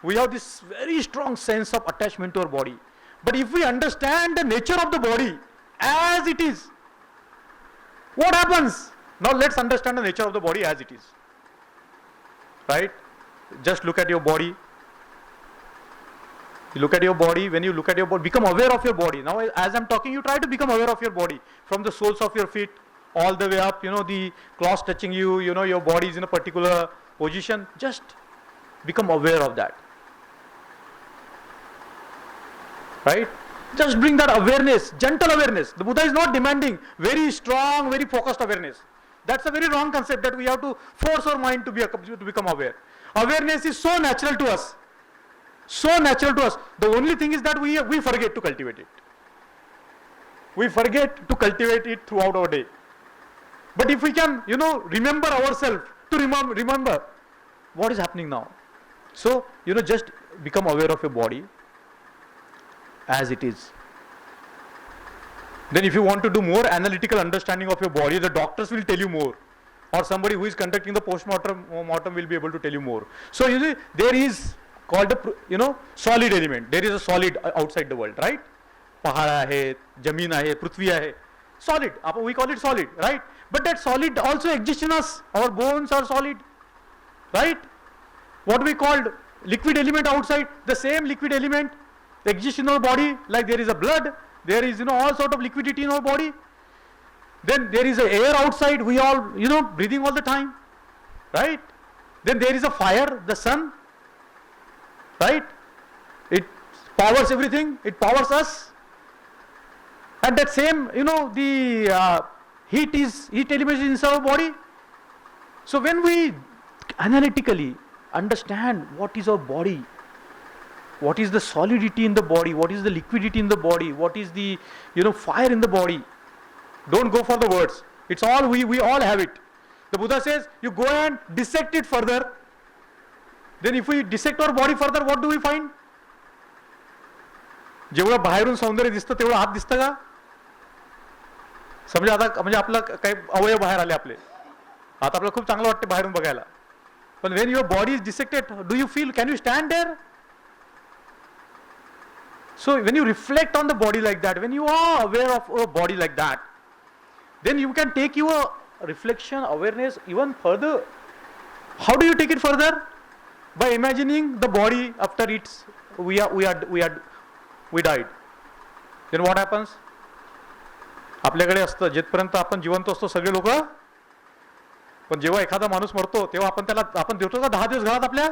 We have this very strong sense of attachment to our body. But if we understand the nature of the body as it is, what happens? Now let's understand the nature of the body as it is. Right? Just look at your body. You look at your body. When you look at your body, become aware of your body. Now as I'm talking, you try to become aware of your body. From the soles of your feet all the way up, the cloths touching you, your body is in a particular position. Just become aware of that. Right? Just bring that awareness, gentle awareness. The Buddha is not demanding very strong, very focused awareness. That's a very wrong concept that we have to force our mind to become aware. Awareness is so natural to us. So natural to us. The only thing is that we forget to cultivate it. We forget to cultivate it throughout our day. But if we can, remember ourselves to remember what is happening now. So, just become aware of your body as it is. Then if you want to do more analytical understanding of your body, the doctors will tell you more, or somebody who is conducting the postmortem will be able to tell you more. So you see, there is called a solid element. There is a solid outside the world, right? Pahad hai, Jameen hai, Prithvi hai. Solid. We call it solid, right? But that solid also exists in us. Our bones are solid, right? What we called liquid element outside, the same liquid element exists in our body. Like there is a blood, there is all sort of liquidity in our body. Then there is a air outside, we all breathing all the time, right? Then there is a fire, the sun, right? It powers everything, it powers us. And that same the heat element is inside our body. So when we analytically understand what is our body, what is the solidity in the body, what is the liquidity in the body, what is the fire in the body, don't go for the words. It's all we all have it. The Buddha says you go and dissect it further. Then if we dissect our body further, what do we find? जेवढं बाहेरून सौंदर्य दिसतं तेवढं आत दिसतं का? समजा आता म्हणजे आपलं काही अवयव बाहेर आले आपले, आता आपल्याला खूप चांगलं वाटतं बाहेरून बघायला, पण when your body is dissected, do you feel, can you stand there? So when you reflect on the body like that, when you are aware of a body like that, then you can take your reflection, awareness even further. How do you take it further? By imagining the body after we died. Then what happens? आपल्याकडे असतं जेथपर्यंत आपण जिवंत असतो सगळे लोक, पण जेव्हा एखादा माणूस मरतो तेव्हा आपण ठेवतो का 10 दिवस घरात आपल्या?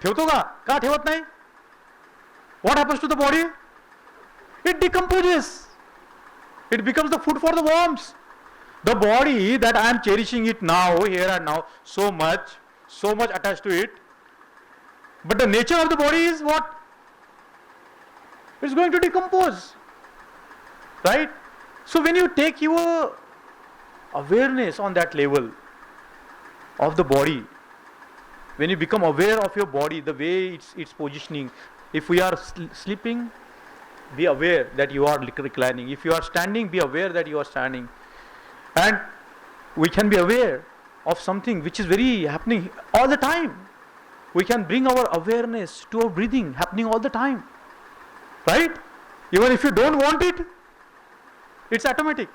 ठेवतो का? का ठेवत नाही? What happens to the body? It decomposes. It becomes the food for the worms. The body that I am cherishing it now, here and now, so much attached to it. But the nature of the body is what? It's going to decompose. Right? So when you take your awareness on that level of the body, when you become aware of your body, the way it's positioning, if we are sleeping, be aware that you are reclining. If you are standing, be aware that you are standing. And we can be aware of something which is very happening all the time. We can bring our awareness to our breathing happening all the time. Right? Even if you don't want it, it's automatic.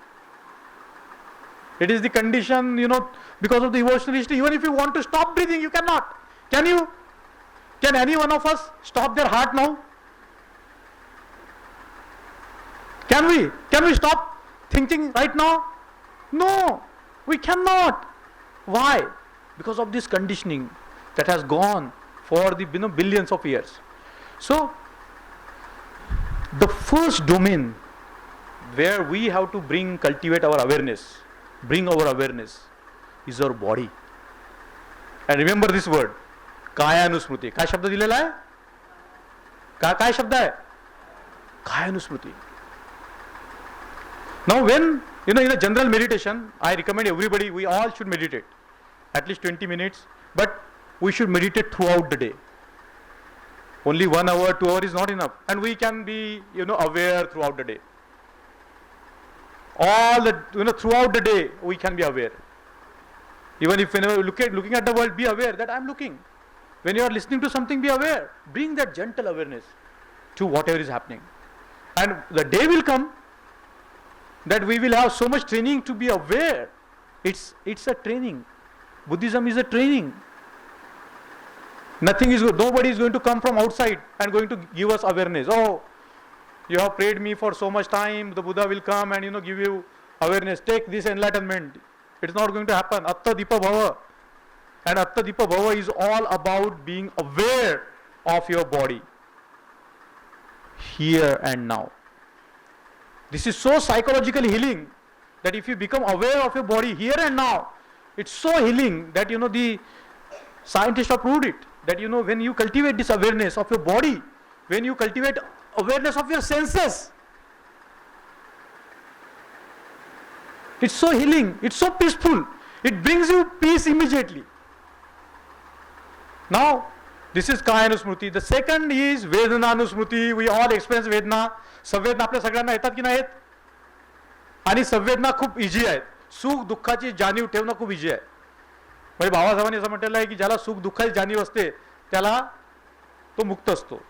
It is the condition, because of the evolutionary history. Even if you want to stop breathing, you cannot. Can you? Can any one of us stop their heart now? Can we? Can we stop thinking right now? No, we cannot. Why? Because of this conditioning that has gone for the billions of years. So, the first domain where we have to cultivate our awareness, bring our awareness, is our body. And remember this word, कायानुस्मृती. काय शब्द दिलेला आहे? काय शब्द आहे? कायानुस्मृती. Now when, in a general meditation, I recommend everybody, we all should meditate. At least 20 minutes. But we should meditate throughout the day. Only 1 hour, 2 hours is not enough. And we can be, aware throughout the day. All the, throughout the day, we can be aware. Even if whenever looking at the world, be aware that I am looking. When you are listening to something, be aware. Bring that gentle awareness to whatever is happening. And the day will come that we will have so much training to be aware. It's a training. Buddhism is a training. Nobody is going to come from outside and going to give us awareness. Oh, you have prayed me for so much time, the Buddha will come and give you awareness. Take this enlightenment. It's not going to happen. Atta Dipa Bhava. And Atta Dipa Bhava is all about being aware of your body. Here and now. This is so psychologically healing that if you become aware of your body here and now, it's so healing that the scientists have proved it. That when you cultivate this awareness of your body, when you cultivate awareness of your senses, it's so healing, it's so peaceful, it brings you peace immediately. Now, this is Kayanusmriti. The second is Vedananusmriti. We all experience Vedana. संवेदना आपल्या सगळ्यांना येतात की नाहीत? आणि संवेदना खूप easy आहेत. सुख दुःखाची जाणीव ठेवणं खूप इझी आहे. म्हणजे बाबासाहेबांनी असं म्हटलेलं आहे की ज्याला सुख दुःखाची जाणीव असते त्याला तो मुक्त असतो.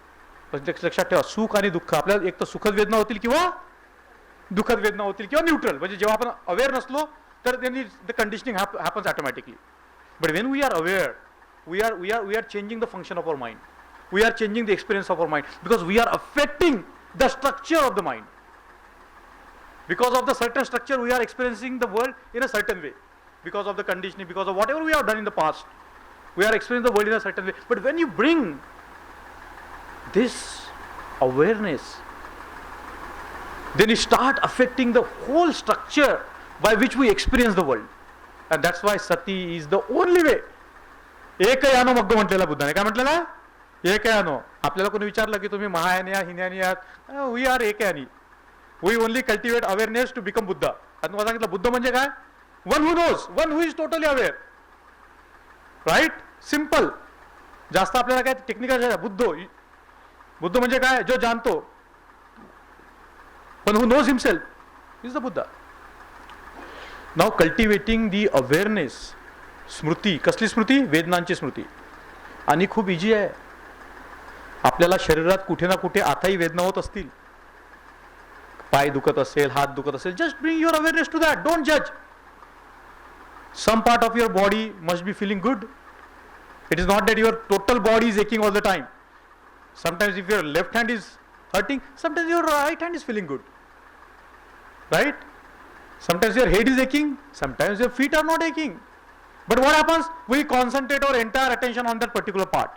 पण लक्षात ठेवा, सुख आणि दुःख आपल्याला एक तर सुखद वेदना होतील किंवा दुःखद वेदना होतील किंवा न्यूट्रल. म्हणजे जेव्हा आपण अवेअर नसलो तर त्यांनी the conditioning happens automatically. But when we are aware, we are changing the function of our mind. We are changing the experience of our mind because we are affecting the structure of the mind. Because of the certain structure, we are experiencing the world in a certain way. Because of the conditioning, because of whatever we have done in the past, we are experiencing the world in a certain way. But when you bring this awareness, then you start affecting the whole structure by which we experience the world. And that's why sati is the only way. एकयानो Magga म्हटलेला बुद्धाने. काय म्हटलेला? एकयानो. आपल्याला कोणी विचारलं की तुम्ही महायानी या हिन्यानी आहात, we are एकयानी. We only cultivate awareness to become Buddha. आणि तुम्हाला सांगितलं बुद्ध म्हणजे काय? One who knows, one who is totally aware. Right? Simple. जास्त आपल्याला काय टेक्निकल. बुद्ध म्हणजे काय? जो जानतो, पण who knows himself is the Buddha. Now cultivating the awareness. स्मृती. कसली स्मृती? वेदनांची स्मृती. आणि खूप इझी आहे. आपल्याला शरीरात कुठे ना कुठे आताही वेदना होत असतील. पाय दुखत असेल, हात दुखत असेल, just bring your awareness to that. Don't जज. Some part of your body must be feeling good. It is not that your total body is aching all the time. Sometimes if your left hand is hurting, sometimes your right hand is feeling good. Right? Sometimes your head is aching, sometimes your feet are not aching. But what happens? We concentrate our entire attention on that particular part.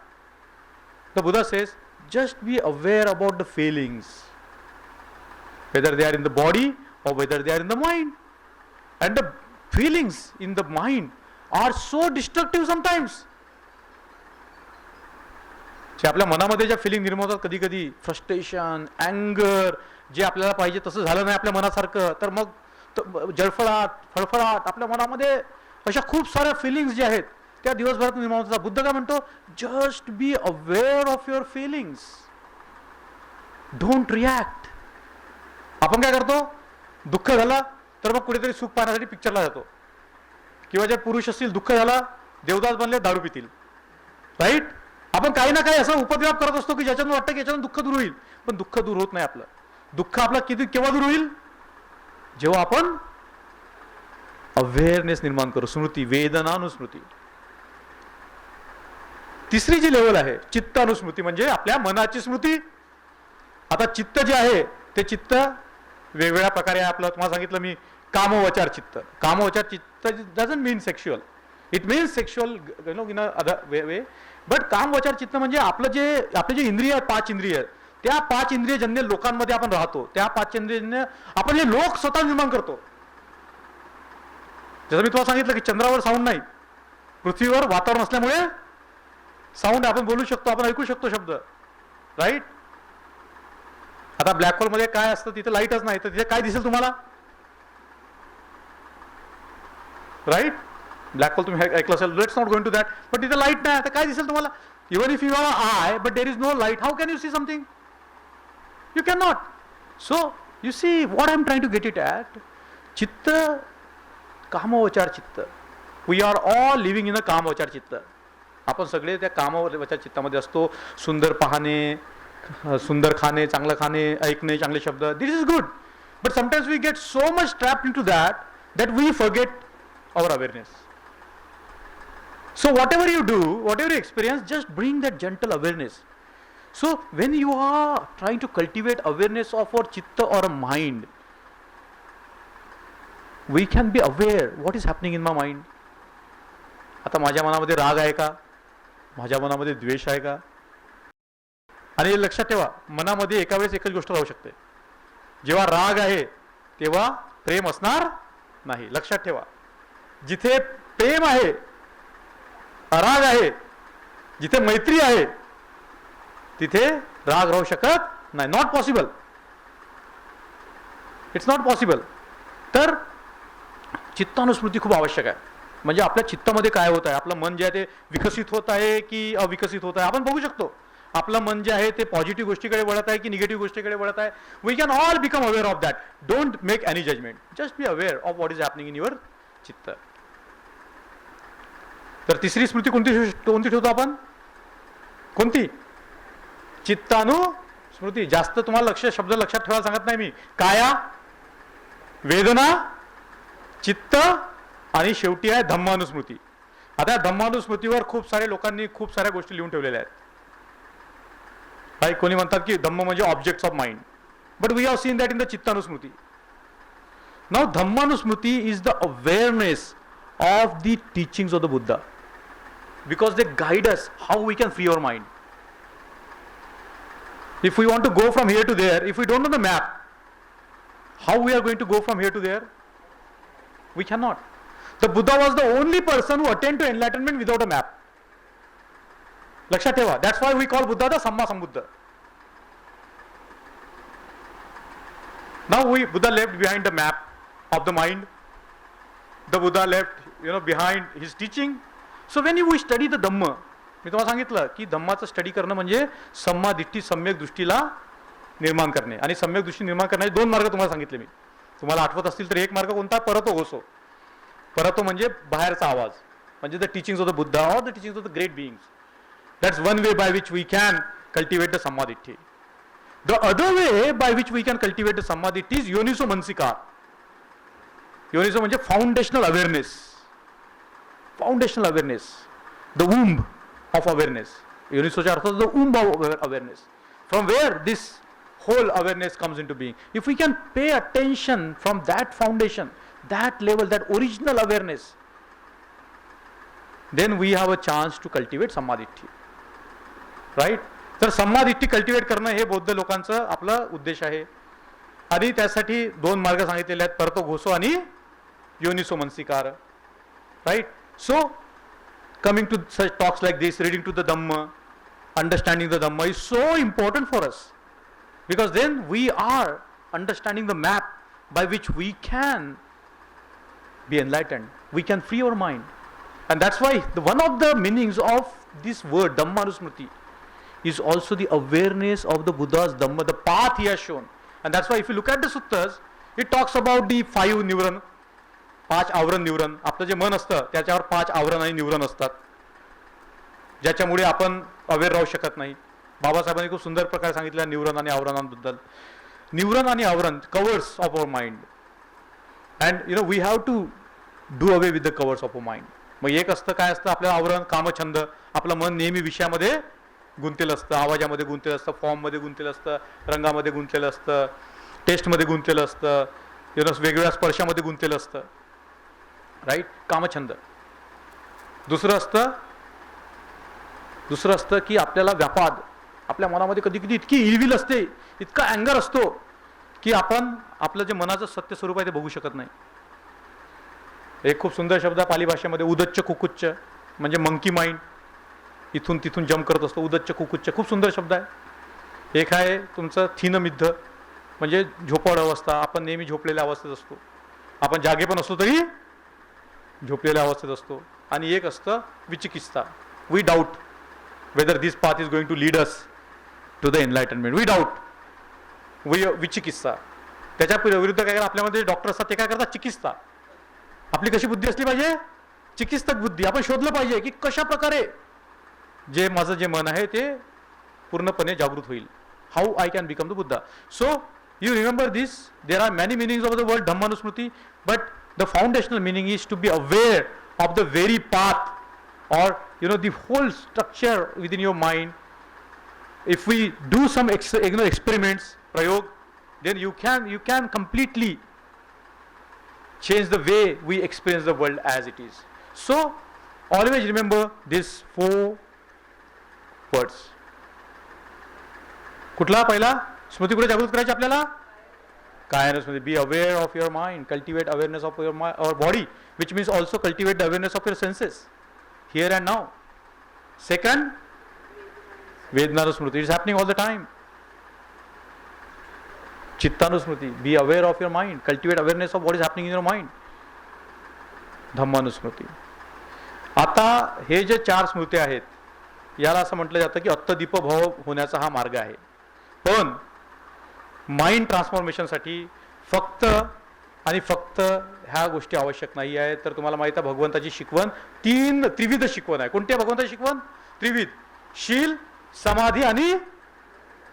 The Buddha says, just be aware about the feelings, whether they are in the body or whether they are in the mind. And the feelings in the mind are so destructive sometimes. जे आपल्या मनामध्ये ज्या feeling निर्माण होतात कधी कधी, frustration, अँगर, जे आपल्याला पाहिजे तसं झालं नाही आपल्या मनासारखं, तर मग जळफळाट फळफळाट आपल्या मनामध्ये अशा खूप साऱ्या फिलिंग्स ज्या आहेत त्या दिवसभरात निर्माण होतात. बुद्ध काय म्हणतो, just be aware of your feelings, don't react. आपण काय करतो, दुःख झाला तर मग कुठेतरी सुख पाहण्यासाठी पिक्चरला जातो, किंवा जर पुरुष असतील दुःख झाला देवदास बनले दारू पितील, राईट. आपण काही ना काही असा उपद्व्याप करत असतो की ज्याच्यानं वाटतं की याच्यानं दुःख दूर होईल, पण दुःख दूर होत नाही आपलं. दुःख आपलं केव्हा दूर होईल, जेव्हा आपण अवेअरनेस निर्माण करू. स्मृती, वेदनानुस्मृती. तिसरी जी लेवल आहे चित्तानुस्मृती, म्हणजे आपल्या मनाची स्मृती. आता चित्त जे आहे ते चित्त वेगवेगळ्या प्रकारे आहे. आपलं तुम्हाला सांगितलं मी, कामवचार चित्त. कामवचार चित्त doesn't mean sexual, it means sexual in other way. But कामवचार चित्त म्हणजे आपले जे इंद्रिय आहेत, 5 इंद्रिय आहेत, त्या 5 इंद्रियजन्य लोकांमध्ये आपण राहतो. त्या 5 इंद्रियजन्य आपण हे लोक स्वतः निर्माण करतो. जसं मी तुम्हाला सांगितलं की चंद्रावर साऊंड नाही, पृथ्वीवर वातावरण असल्यामुळे साऊंड आपण बोलू शकतो, आपण ऐकू शकतो शब्द, राईट. आता ब्लॅक होल मध्ये काय असतं, तिथे लाईटच नाही, तर तिथे काय दिसेल तुम्हाला, राईट. ब्लॅक होल तुम्ही ऐकलं असेल, let's not going to that. पण तिथे लाईट नाही, तर काय दिसेल तुम्हाला. Even if you have a eye but there is no light, how can you see something, you can not. So you see what I am trying to get it at. चित्त, कामवचार चित्त. We are all living in a कामवचार चित्त. आपण सगळे त्या कामवचार चित्तामध्ये असतो. सुंदर पाहणे, सुंदर खाणे, चांगलं खाणे, ऐकणे, चांगले शब्द, this is good. But sometimes we get so much trapped into that we forget our awareness. So whatever you do, whatever you experience, just bring that gentle awareness. So when you are trying to cultivate awareness of our chitta or mind, we can be aware what is happening in my mind. आता माझ्या मनामध्ये राग आहे का, माझ्या मनामध्ये द्वेष आहे का. आणि लक्षात ठेवा, मनामध्ये एका वेळेस एकच गोष्ट राहू शकते. जेव्हा राग आहे तेव्हा प्रेम असणार नाही. लक्षात ठेवा, जिथे प्रेम आहे, अराग आहे, जिथे मैत्री आहे, तिथे राग राहू शकत नाही. Not possible, it's not possible. तर चित्तानुस्मृती खूप आवश्यक आहे. म्हणजे आपल्या चित्तामध्ये काय होत आहे, आपलं मन जे आहे ते विकसित होत आहे की अविकसित होत आहे. आपण बघू शकतो आपलं मन जे आहे ते पॉझिटिव्ह गोष्टीकडे वळत आहे की निगेटिव्ह गोष्टीकडे वळत आहे. We can all become aware of that. Don't make any judgment, just be aware of what is happening in your chitta. तर तिसरी स्मृती कोणती ठेवतो आपण, कोणती, चित्तानुस्मृती. जास्त तुम्हाला शब्द लक्षात ठेवायला सांगत नाही मी. काया, वेदना, चित्त आणि शेवटी आहे धम्मानुस्मृती. आता धम्मानुस्मृतीवर खूप सारे लोकांनी खूप साऱ्या गोष्टी लिहून ठेवलेल्या आहेत. काही कोणी म्हणतात की धम्म म्हणजे objects of mind, but we have seen that in the चित्तानुस्मृती. नाउ धम्मानुस्मृती is the awareness of the teachings of the Buddha, because they guide us how we can free our mind. If we want to go from here to there, if we don't know the map, how we are going to go from here to there? We cannot. The Buddha was the only person who attained to enlightenment without a map. Lakshat theva, that's why we call Buddha the Samma Sambuddha. Now Buddha left behind the map of the mind. The Buddha left, behind his teaching. So when we study the Dhamma, मी तुम्हाला सांगितलं की धम्माचं study करणं म्हणजे सम्मा दिष्टी, सम्यक दृष्टीला निर्माण करणे. आणि सम्यक दृष्टी निर्माण करण्याचे 2 मार्ग तुम्हाला सांगितले मी. तुम्हाला आठवत असतील तर एक मार्ग कोणता, परतो घोसो. परतो म्हणजे बाहेरचा आवाज, म्हणजे the teachings of the Buddha or the teachings of the great beings. That's one way by which we can cultivate the सम्मा दिष्टी. The other way by which we can cultivate the सम्मा दिष्टी इज योनिसो मनसिकार. योनिसो म्हणजे foundational awareness. Foundational awareness, the womb of awareness. योनिसोच्या अर्थ the womb of awareness, from where this whole awareness comes into being. If we can pay attention from that foundation, that level, that original awareness, then we have a chance to cultivate sammaditthi. Right? तर sammaditthi cultivate करणं हे बौद्ध लोकांचं आपला उद्देश आहे. आणि त्यासाठी 2 मार्ग सांगितलेले आहेत, परतो घोसो आणि योनिसो मनसिकार. Right? So coming to such talks like this, reading to the Dhamma, understanding the Dhamma is so important for us. Because then we are understanding the map by which we can be enlightened. We can free our mind. And that's why one of the meanings of this word Dhammanusmriti is also the awareness of the Buddha's Dhamma, the path he has shown. And that's why if you look at the suttas, it talks about the 5 neuron, 5 आवरण neuron. आपलं जे मन असतं त्याच्यावर 5 आवरण आणि neuron असतात, ज्याच्यामुळे आपण अवेअर राहू शकत नाही. बाबासाहेबांनी खूप सुंदर प्रकारे सांगितलं न्यूरन आणि आवरणांबद्दल. न्यूरन आणि आवरण covers of our mind, and we have to do away with the covers of our mind. मग एक असतं काय असतं आपलं आवरण, कामछंद. आपलं मन नेहमी विषयामध्ये गुंतलेलं असतं, आवाजामध्ये गुंतलेलं असतं, फॉर्ममध्ये गुंतलेलं असतं, रंगामध्ये गुंतलेलं असतं, टेस्टमध्ये गुंतलेलं असतं, वेगवेगळ्या स्पर्शामध्ये गुंतलेलं असतं, राईट. कामछंद. दुसरं असतं की आपल्याला व्यापाद, आपल्या मनामध्ये कधी कधी इतकी इलविल असते, इतका अँगर असतो की आपण आपलं जे मनाचं सत्य स्वरूप आहे ते बघू शकत नाही. एक खूप सुंदर शब्द आहे पाली भाषेमध्ये, उदच्च कुकुच्च, म्हणजे मंकी माइंड. इथून तिथून जम्प करत असतो, उदच्च कुकुच्च. खूप सुंदर शब्द आहे. एक आहे तुमचं थिनमिद्ध, म्हणजे झोपड अवस्था. आपण नेहमी झोपलेल्या अवस्थेत असतो, आपण जागे पण असतो तरी झोपलेल्या अवस्थेत असतो. आणि एक असतं विचिकित्सा, we doubt whether this path is going to lead us to the enlightenment. We doubt. विचिकित्सा. त्याच्या विरुद्ध काय करतात आपल्यामध्ये डॉक्टर असतात, ते काय करतात, चिकित्सा. आपली कशी बुद्धी असली पाहिजे, चिकित्सक बुद्धी. आपण शोधलं पाहिजे की कशा प्रकारे जे माझं जे मन आहे ते पूर्णपणे जागृत होईल. How I can become the Buddha. So you remember this, there are many meanings of the word धम्मानुस्मृती, but the foundational meaning is to be aware of the very path, or the whole structure within your mind. If we do some experiments, prayog, then you can completely change the way we experience the world as it is. So always remember these 4 words. कुठला पहिला स्मृती कुठे जागृत करायची आपल्याला, कायनुस्मृती. Be aware of your mind, cultivate awareness of your body, which means also cultivate the awareness of your senses here and now. Second, Vedanusmriti. It is happening all the time. Chittanusmriti. Be aware of your mind. Cultivate awareness of what is happening in your mind. Dhammanusmriti. आता हे जे 4 स्मृती आहेत, याला असं म्हटलं जातं की अत्तदीप भाव होण्याचा हा मार्ग आहे. पण माइंड ट्रान्सफॉर्मेशनसाठी फक्त आणि फक्त ह्या गोष्टी आवश्यक नाही आहेत. तर तुम्हाला माहिती आहे भगवंताची शिकवण त्रिविध शिकवण आहे. कोणती आहे भगवंताची शिकवण? त्रिविध. शील, समाधी आणि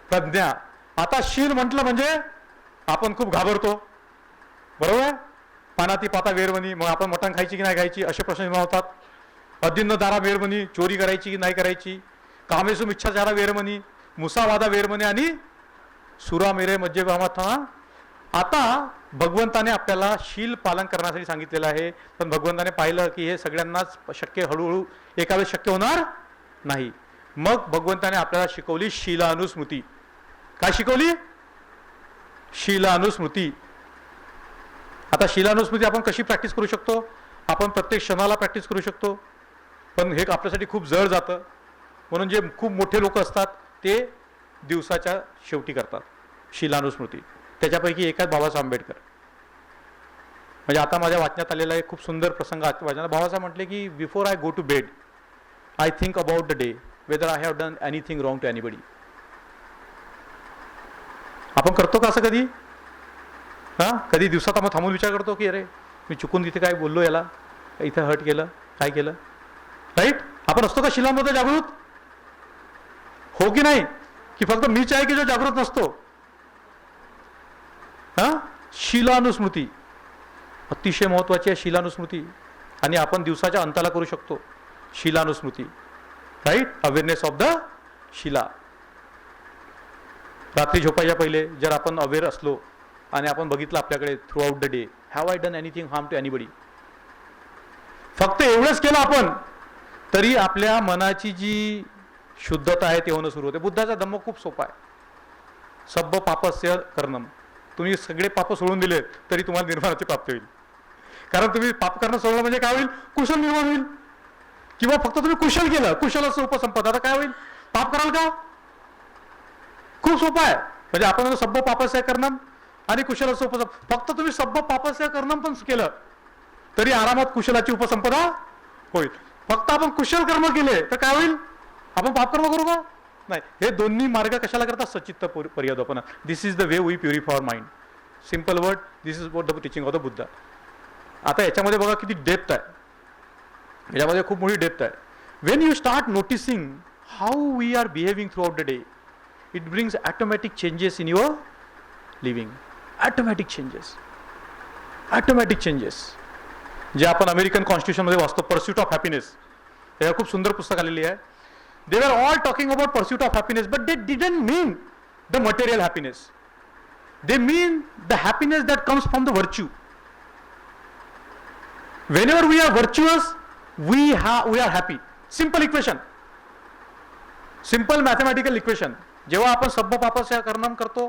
प्रज्ञा. आता शील म्हटलं म्हणजे आपण खूप घाबरतो, बरोबर आहे. पानाती पाता वेरवणी, मग आपण मटण खायची की नाही खायची असे प्रश्न निर्माण होतात. अदिन्न दारा वेरमणी, चोरी करायची की नाही करायची. कामेसु मिच्छाचारा वेरमणी, मुसावादा वेरमणी आणि सुरा मेरे मज्जे भामाथा. आता भगवंताने आपल्याला शील पालन करण्यासाठी सांगितलेलं आहे, पण भगवंताने पाहिलं की हे सगळ्यांनाच शक्य, हळूहळू एका वेळेस शक्य होणार नाही. मग भगवंताने आपल्याला शिकवली शीलानुस्मृती. काय शिकवली? शीलानुस्मृती. आता शीलानुस्मृती आपण कशी प्रॅक्टिस करू शकतो? आपण प्रत्येक क्षणाला प्रॅक्टिस करू शकतो, पण हे आपल्यासाठी खूप जड जातं. म्हणून जे खूप मोठे लोक असतात ते दिवसाच्या शेवटी करतात शीलानुस्मृती. त्याच्यापैकी एक आहे बाबासाहेब आंबेडकर. म्हणजे आता माझ्या वाचण्यात आलेला एक खूप सुंदर प्रसंग वाचनात. बाबासाहेब म्हटले की before I go to bed I think about the day whether I have done anything wrong to anybody. आपण करतो का असं कधी? कधी दिवसात आपण थांबून विचार करतो की अरे मी चुकून तिथे काय बोललो, याला इथं हर्ट केलं, काय केलं, राईट. आपण असतो का शीलामध्ये जागृत? हो की नाही? की फक्त मीच आहे की जो जागृत नसतो? शीलानुस्मृती अतिशय महत्वाची आहे. शीलानुस्मृती. आणि आपण दिवसाच्या अंताला करू शकतो शीलानुस्मृती, राईट. अवेअरनेस ऑफ द शीला. रात्री झोपायच्या पहिले जर आपण अवेअर असलो आणि आपण बघितलं आपल्याकडे throughout the day, have I done anything harm to anybody, फक्त एवढंच केलं आपण तरी आपल्या मनाची जी शुद्धता आहे ते होणं सुरू होते. बुद्धाचा धम्म खूप सोपा आहे. सब्ब पापस्य करणम. तुम्ही सगळे पाप सोडून दिले तरी तुम्हाला निर्वाणाची प्राप्ती होईल. कारण तुम्ही पाप करणं सोडलं म्हणजे काय होईल? कुशल निर्माण होईल. किंवा फक्त तुम्ही कुशल केलं, कुशलाचं उपसंपदा. आता काय होईल? पाप कराल का? खूप सोपं आहे. म्हणजे आपण सब्ब पापस्य करणम, आणि कुशलाचं उपसंपदा. फक्त तुम्ही सब्ब पापस्य कर्म पण केलं तरी आरामात कुशलाची उपसंपदा होईल. फक्त आपण कुशल कर्म केले तर काय होईल? आपण पापकर्म करू का? नाही. हे दोन्ही मार्ग कशाला करतात? सचित्त पर्यदोपना. This is the way we purify our mind. Simple word, this is what the teaching of the Buddha. आता याच्यामध्ये बघा किती डेप्थ आहे, याच्यामध्ये खूप मोठी डेप्थ आहे. When you start noticing how we are behaving throughout the day, it brings automatic changes in your living. Automatic changes जे आपण अमेरिकन कॉन्स्टिट्यूशनमध्ये वाचतो, पर्स्यूट ऑफ हॅपीनेस. त्यावर खूप सुंदर पुस्तक आलेली आहे. They were all talking about pursuit of happiness, but they didn't mean the material happiness. They mean the happiness that comes from the virtue. Whenever we are virtuous, we are happy. Simple equation. Simple mathematical equation. जेव्हा आपण सब्ब पापस्य कर्म करतो,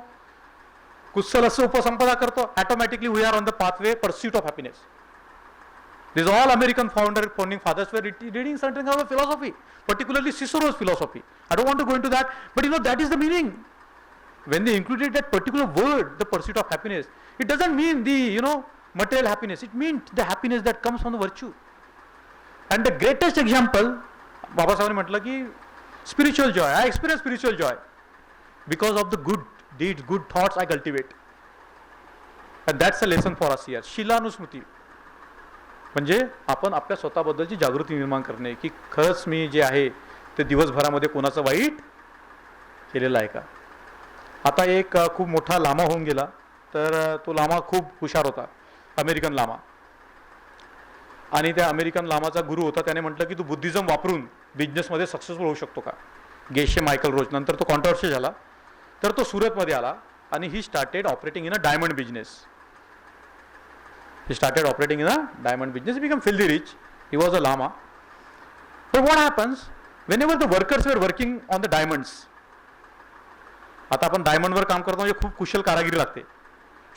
कुशलस्य उपसंपदा करतो, automatically we are on the pathway pursuit of happiness. These all American founding fathers were reading certain kind of philosophy, particularly Cicero's philosophy. I don't want to go into that, but that is the meaning. When they included that particular word, the pursuit of happiness, it doesn't mean the material happiness. It means the happiness that comes from the virtue. And the greatest example, Baba Sahib म्हटलं की spiritual joy. I experience spiritual joy because of the good deeds, good thoughts I cultivate. And that's a lesson for us here. शिलानुस्मृती म्हणजे आपण आपल्या स्वतःबद्दलची जागृती निर्माण करणे की खरंच मी जे आहे ते दिवसभरामध्ये कोणाचं वाईट केलेलं आहे का. आता एक खूप मोठा लामा होऊन गेला, तर तो लामा खूप हुशार होता, अमेरिकन लामा. आणि त्या अमेरिकन लामाचा गुरु होता, त्याने म्हटलं की तू बुद्धिझम वापरून बिझनेसमध्ये सक्सेसफुल होऊ शकतो का. गेशे मायकल रोज. नंतर तो कॉन्ट्रोवर्सी झाला, तर तो सुरतमध्ये आला आणि he started operating in a diamond business. He became filthy rich. He was a lama. But what happens whenever the workers were working on the diamonds? आता आपण डायमंडवर काम करतो म्हणजे खूप कुशल कारागिरी लागते,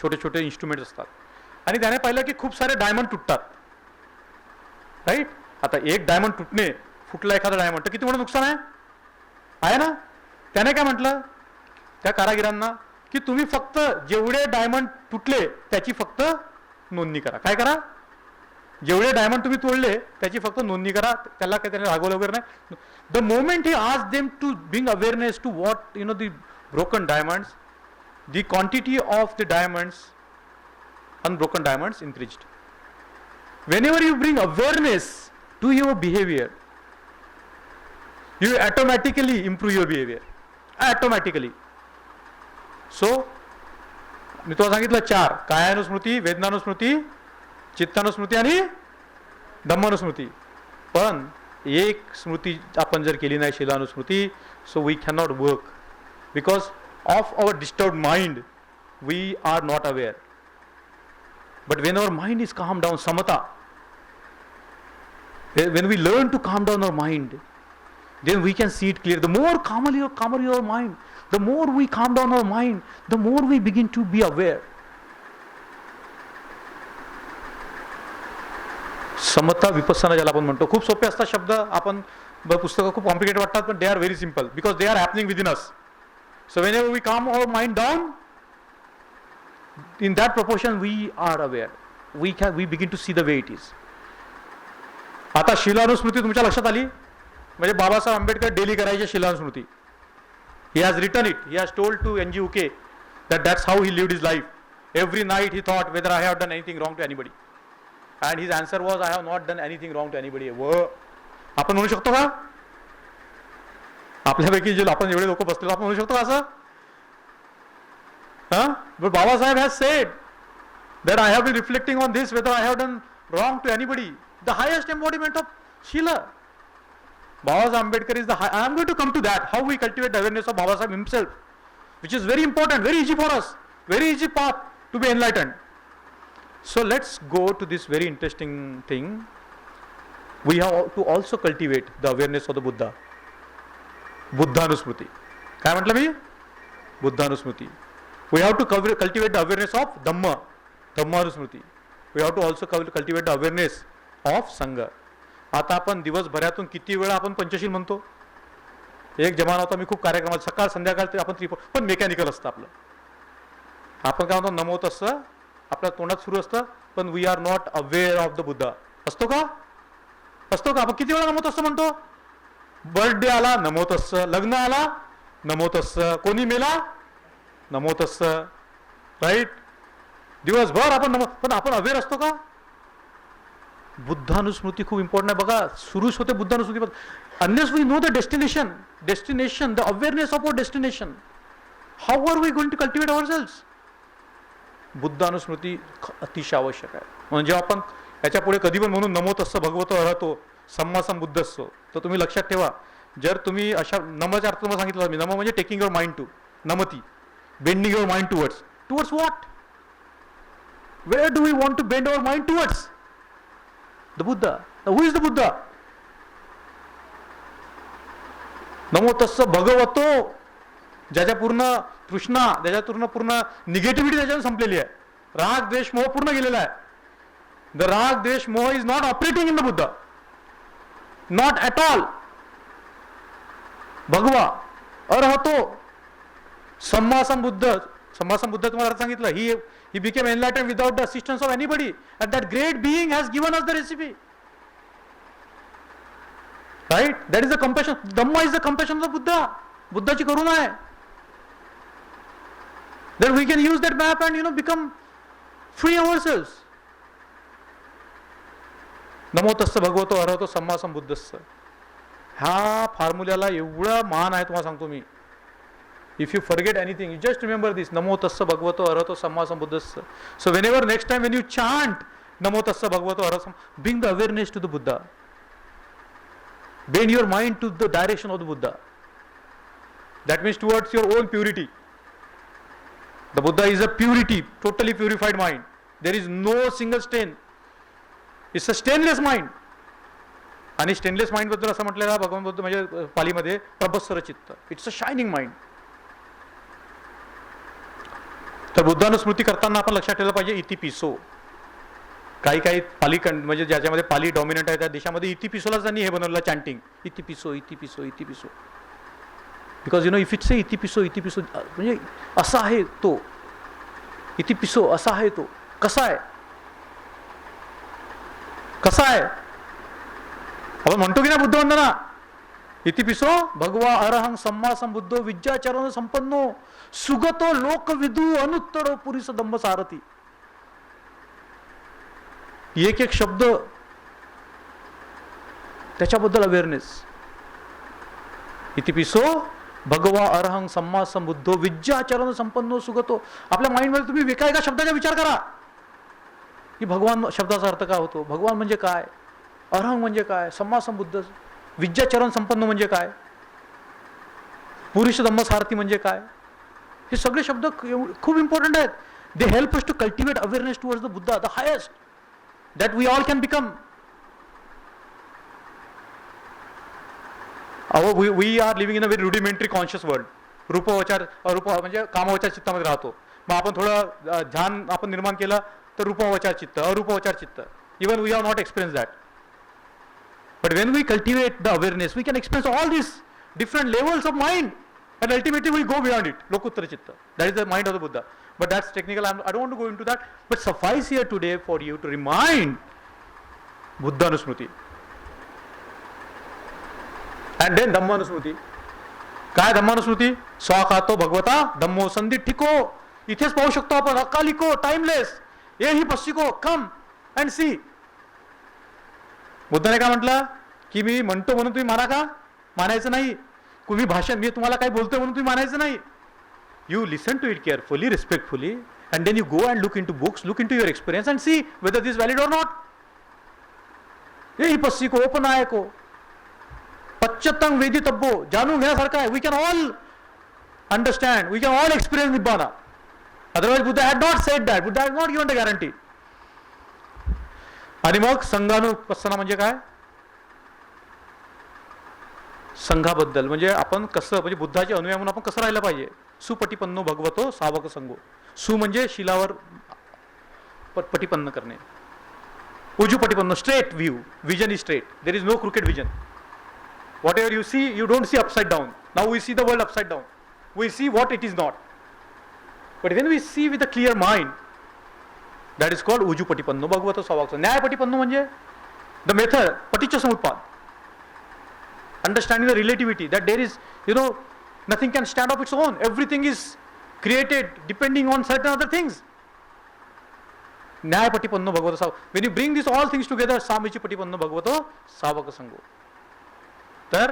छोटे छोटे इन्स्ट्रुमेंट्स असतात. आणि त्याने पाहिलं की खूप सारे डायमंड तुटतात, राईट. आता एक डायमंड फुटला एखादा डायमंड, तर किती मोठं नुकसान आहे ना. त्याने काय म्हटलं त्या कारागिरांना की तुम्ही फक्त जेवढे डायमंड तुटले त्याची फक्त नोंदणी करा. काय करा? जेवढे डायमंड तुम्ही तोडले त्याची फक्त नोंदणी करा. त्याला काही त्याने रागवलं वगैरे नाही. The moment he asked them to bring awareness to what the broken diamonds, the quantity of the diamonds, unbroken diamonds increased. Whenever you bring awareness to your behavior, you automatically improve your behavior. Automatically. So, मी तुला सांगितलं 4: कायानुस्मृती, वेदनानुस्मृती, चित्तानुस्मृती आणि धम्मानुस्मृती. पण एक स्मृती आपण जर केली नाही, शिलानुस्मृती, so we cannot work. Because of our disturbed mind, we are not aware. But when our mind is calmed down, samatha, when we learn to calm down our mind, then we can see it clear. The more calmer your mind, the more we calm down our mind, the more we begin to be aware. समता विपස්සना ज्याला आपण म्हणतो, खूप सोपे असतात शब्द. आपण पुस्तकं खूप कॉम्प्लिकेटेड वाटतात, पण they are very simple because they are happening within us. So whenever we calm our mind down, in that proportion we are aware. We begin to see the way it is. आता शिलानुस्मृती तुमच्या लक्षात आली म्हणजे Babasaheb Ambedkar daily करायचे शिलानुस्मृती. He has written it. He has told to NG UK that's how he lived his life. Every night he thought whether I have done anything wrong to anybody. And his answer was, I have not done anything wrong to anybody. आपण म्हणू शकतो का? आपल्यापैकी जे आपण एवढे लोक बसलेलो आपण म्हणू शकतो असं? But Baba Sahib has said that I have been reflecting on this whether I have done wrong to anybody. The highest embodiment of Shila. Baba Sahib Ambedkar is the high. I am going to come to that. How we cultivate the awareness of Baba Sahib himself, which is very important, very easy for us, very easy path to be enlightened. So let's go to this very interesting thing. We have to also cultivate the awareness of the Buddha. बुद्धानुस्मृती. काय म्हटलं मी? बुद्धानुस्मृती. We have to cultivate the awareness of Dhamma. धम्मानुस्मृती. We have to also cultivate the awareness of संघ. आता आपण दिवसभरातून किती वेळा आपण पंचशील म्हणतो? एक जमाना होता, मी खूप कार्यक्रमात सकाळ संध्याकाळ ते आपण पण मेकॅनिकल असतं आपलं. आपण काय म्हणतो नमो तस्स आपल्या तोंडात सुरू असतं, पण we are not aware of the Buddha. असतो का? असतो का? आपण किती वेळा नमो तस्स म्हणतो? बर्थडे आला नमो तस्स, लग्न आला नमो तस्स, कोणी मेला नमो तस्स, राईट? दिवसभर आपण नमो, पण आपण अवेअर असतो का? बुद्धानुस्मृती खूप इम्पॉर्टंट आहे बघा, सुरूच होते बुद्धानुस्मृती. Unless we know the destination, the awareness of our destination, how are we going to cultivate ourselves? बुद्धानुस्मृती अतिशय आवश्यक आहे. म्हणजे आपण याच्या पुढे कधी पण म्हणून नमो तस्स भगवतो अरहतो सम्मा संबुद्धस्व, तर तुम्ही लक्षात ठेवा, जर तुम्ही अशा नमचा अर्थ तुम्हाला सांगितलं मी, नम म्हणजे टेकिंग युअर माइंड टू, नमती, bending your mind towards what? Where do we want to bend our mind towards? The Buddha. Who is the Buddha? नमो तस्स भगवतो, ज्याच्या पूर्ण तृष्णा, ज्याच्या पूर्ण निगेटिव्हिटी त्याच्यावर संपलेली आहे, राग द्वेष मोह पूर्ण गेलेला आहे. द राग द्वेष मोह is not operating in the Buddha, not at all. भगवा अरहतो सम्मा संबुद्ध तुम्हाला अर्थ सांगितलं. He became enlightened without the assistance of anybody, and that great being has given us the recipe, right? That is the compassion. Dhamma is the compassion of Buddha. बुद्धाची करुणा आहे. Then we can use that map and become free ourselves. नमो तस्स भगवतो अरहतो सम्मा संबुद्धस्स. ह्या फॉर्म्युल्याला एवढा मान आहे तुम्हाला सांगतो मी. If you forget anything, you just remember this, नमो तस्स भगवतो अरहतो सम्मा संबुद्धस्स. So whenever next time when you chant नमो तस्स भगवतो अरहतो, bring the awareness to the Buddha. Bend your mind to the direction of the Buddha. That means towards your own purity. The Buddha is a purity, totally purified mind. There is no single stain. It's a stainless mind. आणि stainless mind बद्दल असं म्हटलेलं भगवान बुद्ध म्हणजे पालीमध्ये प्रभस्सर चित्त. It's a shining mind. तर बुद्धानुस्मृती करताना आपण लक्षात ठेवलं पाहिजे इति पिसो. काही पाली म्हणजे ज्याच्यामध्ये पाली डॉमिनंट आहे त्या देशामध्ये इति पिसोलाच त्यांनी हे बनवलं चॅन्टिंग, इति पिसो इति पिसो इति पिसो. बिकॉज इफ इट्स इति पिसो म्हणजे असा आहे तो, इति पिसो असा आहे तो. कसा आहे? आपण म्हणतो की ना बुद्ध वंदना, इति पिसो भगवा अरहं सम्मा संबुद्धो विद्याचरण संपन्नो सुगतो लोकविदू अनुत्तरो पुरीस दंभ सारथी. एक शब्द त्याच्याबद्दल अवेअरनेस. इति पिसो भगवा अरहं सम्मा संबुद्धो विद्याचरण संपन्नो सुगतो. आपल्या माइंडमध्ये तुम्ही एका शब्दाचा विचार करा की भगवान शब्दाचा अर्थ काय होतो, भगवान म्हणजे काय, अरहं म्हणजे काय, सम्मा संबुद्ध, विद्याचरण संपन्न म्हणजे काय, पुरुष धम्म सारथी म्हणजे काय. हे सगळे शब्द खूप इम्पॉर्टंट आहेत. They help us to cultivate awareness towards the Buddha, the highest that we all can become. We are living in a very rudimentary conscious world. रूपवचार अरूप म्हणजे कामवचार चित्तामध्ये राहतो. मग आपण थोडं ध्यान आपण निर्माण केलं तर रूपवचार चित्त, अरूपवचार चित्त. Even we are not experience that. But when we cultivate the awareness, we can experience all these different levels of mind, and ultimately we go beyond it. Lokuttara Chitta. That is the mind of the Buddha. But that's technical. I don't want to go into that. But suffice here today for you to remind Buddhanusmruti. And then Dhammanusmruti. काय धम्मानुस्मृती? स्वाखातो भगवता धम्मो संदिठिको. इथेच पाहू शकतो आपण. अकालिको, timeless, ये ही पश्चिको, come and C. बुद्धाने काय म्हटलं की मी म्हणतो म्हणून तुम्ही माना का? मानायचं नाही. तुम्ही भाषण मी तुम्हाला काय बोलतोय म्हणून तुम्ही मानायचं नाही. You listen to it carefully, respectfully, and then you go and look into books, look into your experience and see whether this valid or not. हे पस्सिको ओपन आहे को पश्चत्तंग वेदितब्बो. जाणून घेण्यासारखं आहे. We can all understand, we can all experience nibbana. Otherwise Buddha had not said that. Buddha had not given the guarantee. आणि मग संघानुपස්සना म्हणजे काय? संघाबद्दल म्हणजे आपण कसं, म्हणजे बुद्धाचे अनुयायी म्हणून आपण कसं राहिलं पाहिजे. सुपटिपन्नो भगवतो सावक संगो. सु म्हणजे शिलावर पटिपन्न करणे. उजुपटिपन्नो straight view. Vision is straight. There is no crooked vision. Whatever you see, you don't see upside down. Now we see the world upside down. We see what it is not. But when we see with a clear mind, that is called Ujupatipanno Bhagavata Savaksa. Nyayapatipanno म्हणजे the method, Paticca Samutpad. Understanding the relativity, that there is, nothing can stand of its own. Everything is created depending on certain other things. Nyayapatipanno Bhagavata Savaksa. When you bring these all things together, Samichipatipanno Bhagavata Savaka Sango. तर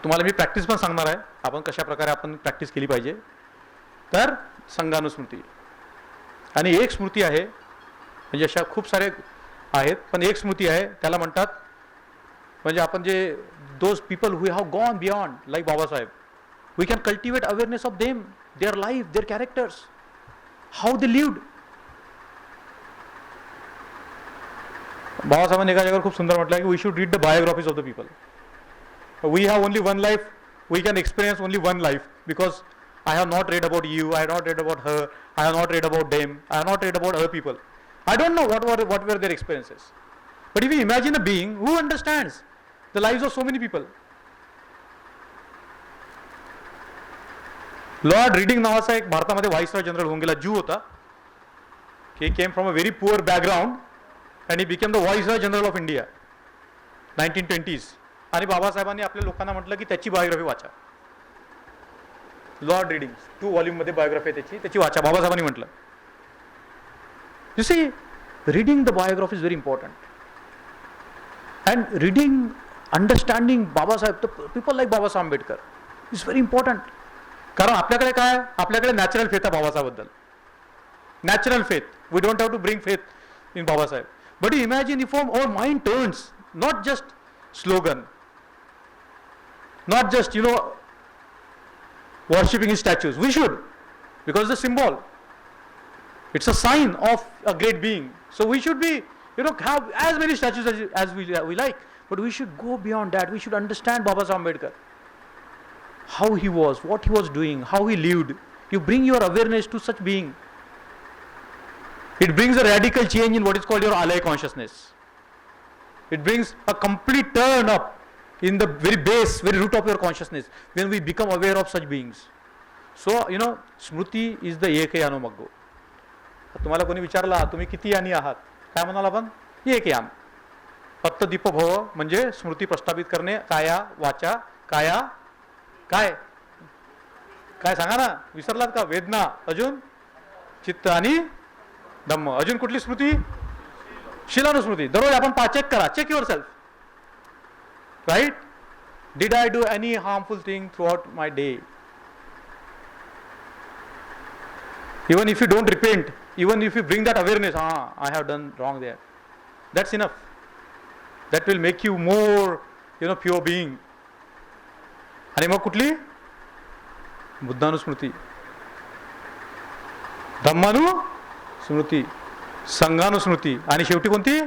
तुम्हाला मी practice पण सांगणार आहे, आपण कशा प्रकारे आपण practice केली पाहिजे. तर संघानुस्मृती आणि एक स्मृती आहे, म्हणजे अशा खूप सारे आहेत, पण एक स्मृती आहे त्याला म्हणतात, म्हणजे आपण जे those people who have gone beyond like Babasaheb, we can cultivate awareness of them, their life, their characters, how they lived. बाबासाहेबांनी एका जागेवर खूप सुंदर म्हटलं की we should read the biographies of the people. We have only one life, we can experience only one life, because I have not read about you, I have not read about her, I have not read about them, I have not read about other people. I don't know what were their experiences. But if you imagine a being who understands the lives of so many people. Lord reading नावाचा एक भारतामध्ये viceroy general होऊन गेला, Jew होता. He came from a very poor background and he became the Viceroy General of India 1920s. आणि बाबासाहेबांनी आपल्या लोकांना म्हटलं की त्याची बायोग्राफी वाचा. लॉर्ड रिडिंग 2 व्हॉल्यूममध्ये बायोग्राफी आहे त्याची वाचा, बाबासाहेबांनी म्हटलं. You see, reading the biography is very important. And reading, understanding Babasaheb, the people like Babasaheb Ambedkar is very important. कारण आपल्याकडे काय, आपल्याकडे नॅचरल फेथ आहे बाबासाहेबबद्दल. Natural faith, we don't have to bring faith in Babasaheb. But you imagine if our mind turns, not just slogan, not just worshipping his statues. We should, because it's a symbol, it's a sign of a great being. So we should be, have as many statues as we like, but we should go beyond that. We should understand Baba Saheb Ambedkar, how he was, what he was doing, how he lived. You bring your awareness to such being, it brings a radical change in what is called your alaya consciousness. It brings a complete turn up in the very base, very root of your consciousness when we become aware of such beings. So, Smruti is the Ekayano Maggo. तुम्हाला कोणी विचारला तुम्ही किती यानी आहात, काय म्हणाल आपण? एकयान. फक्त दीपभव म्हणजे स्मृती प्रस्थापित करणे, काया वाचा, काया काय काय सांगा ना, विसरलात का? वेदना, अजून चित्त आणि धम्म. अजून कुठली स्मृती? शिलानुस्मृती. दररोज आपण चेक करा, check yourself, right. Did I do any harmful thing throughout my day? Even if you don't repent, even if you bring that awareness, I have done wrong there, that's enough. That will make you more, pure being. आणि मग कुठली? बुद्धानुस्मृती, धम्मानुस्मृती, संघानुस्मृती आणि शेवटी कोणती?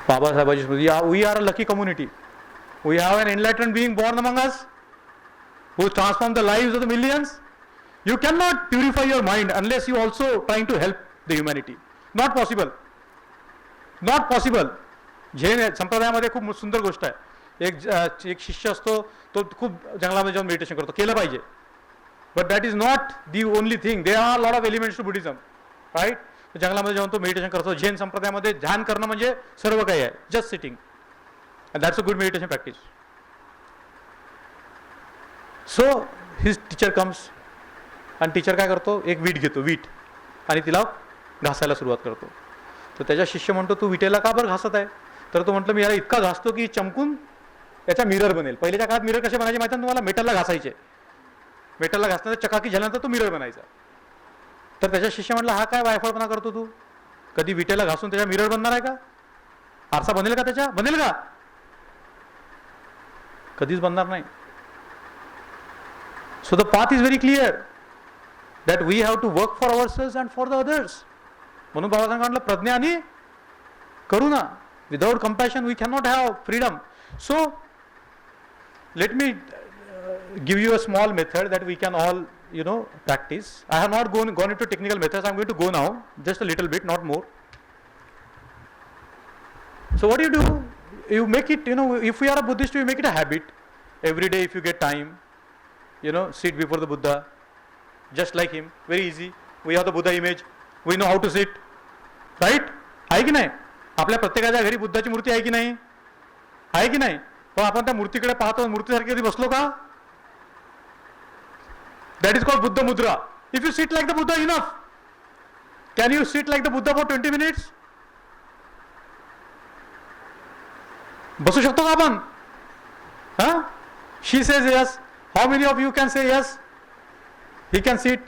बाबासाहेबांची स्मृती. We are a lucky community. We have an enlightened being born among us who transform the lives of the millions. You cannot purify your mind unless you also trying to help the humanity. Not possible. Not possible. Jain संप्रदायामध्ये खूप सुंदर गोष्ट आहे. एक शिष्य असतो, तो खूप जंगलामध्ये जाऊन मेडिटेशन करतो, केलं पाहिजे. But that is not the only thing. There are a lot of elements to Buddhism, right? जंगलामध्ये जाऊन तो मेडिटेशन करतो. जैन संप्रदायामध्ये ध्यान करणं म्हणजे सर्व काही आहे, just sitting, and that's a good meditation practice. So his teacher comes, आणि टीचर काय करतो? एक वीट घेतो, वीट, आणि तिला घासायला सुरुवात करतो. तर त्याचा शिष्य म्हणतो, तू विटेला का बरं घासत आहे? तर तो म्हटलं, मी याला इतका घासतो की चमकून त्याचा मिरर बनेल. पहिल्याच्या काळात मिरर कसे बनायचे माहिती आहे तुम्हाला? मेटलला घासायचे. मेटलला घासल्यानंतर चकाकी झाल्यानंतर तो मिरर बनायचा. तर त्याच्या शिष्य म्हटलं, हा काय वायफळपणा करतो तू? कधी विटेला घासून त्याचा मिरर बनणार आहे का? आरसा बनेल का त्याच्या? बनेल का? कधीच बनणार नाही. So the path is very clear that we have to work for ourselves and for the others. म्हणून बाबासाहेब म्हटलं, प्रज्ञा आणि करुणा. Without compassion we cannot have freedom. So let me give you a small method that we can all practice. I have not gone into technical methods. I am going to go now, just a little bit, not more. So what do? You make it, if we are a Buddhist, you make it a habit. Every day if you get time, sit before the Buddha, just like him, very easy. We have the Buddha image, we know how to sit, right? आहे की नाही? आपल्या प्रत्येकाच्या घरी बुद्धाची मूर्ती आहे की नाही? आहे की नाही? पण आपण त्या मूर्तीकडे पाहतो, मूर्तीसारखी कधी बसलो का? That is called Buddha Mudra. If you sit like the Buddha, enough. Can you sit like the Buddha for 20 minutes? बसू शकतो का आपण? Huh? She says yes. How many of you can say yes? He can sit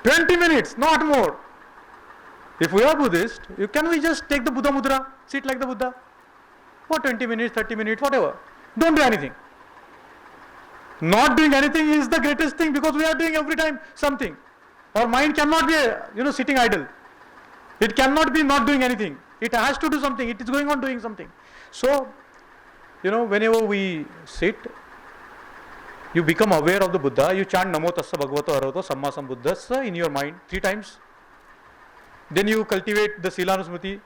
20 minutes, not more. If we are Buddhist, can we just take the Buddha Mudra, sit like the Buddha for 20 minutes, 30 minutes, whatever. Don't do anything. Not doing anything is the greatest thing, because we are doing every time something. Our mind cannot be, sitting idle. It cannot be not doing anything. It has to do something. It is going on doing something. So, whenever we sit, you become aware of the Buddha. You chant Namo Tassa Bhagavato Arahato Samma Sambuddhassa in your mind 3 times. Then you cultivate the Silanusmriti.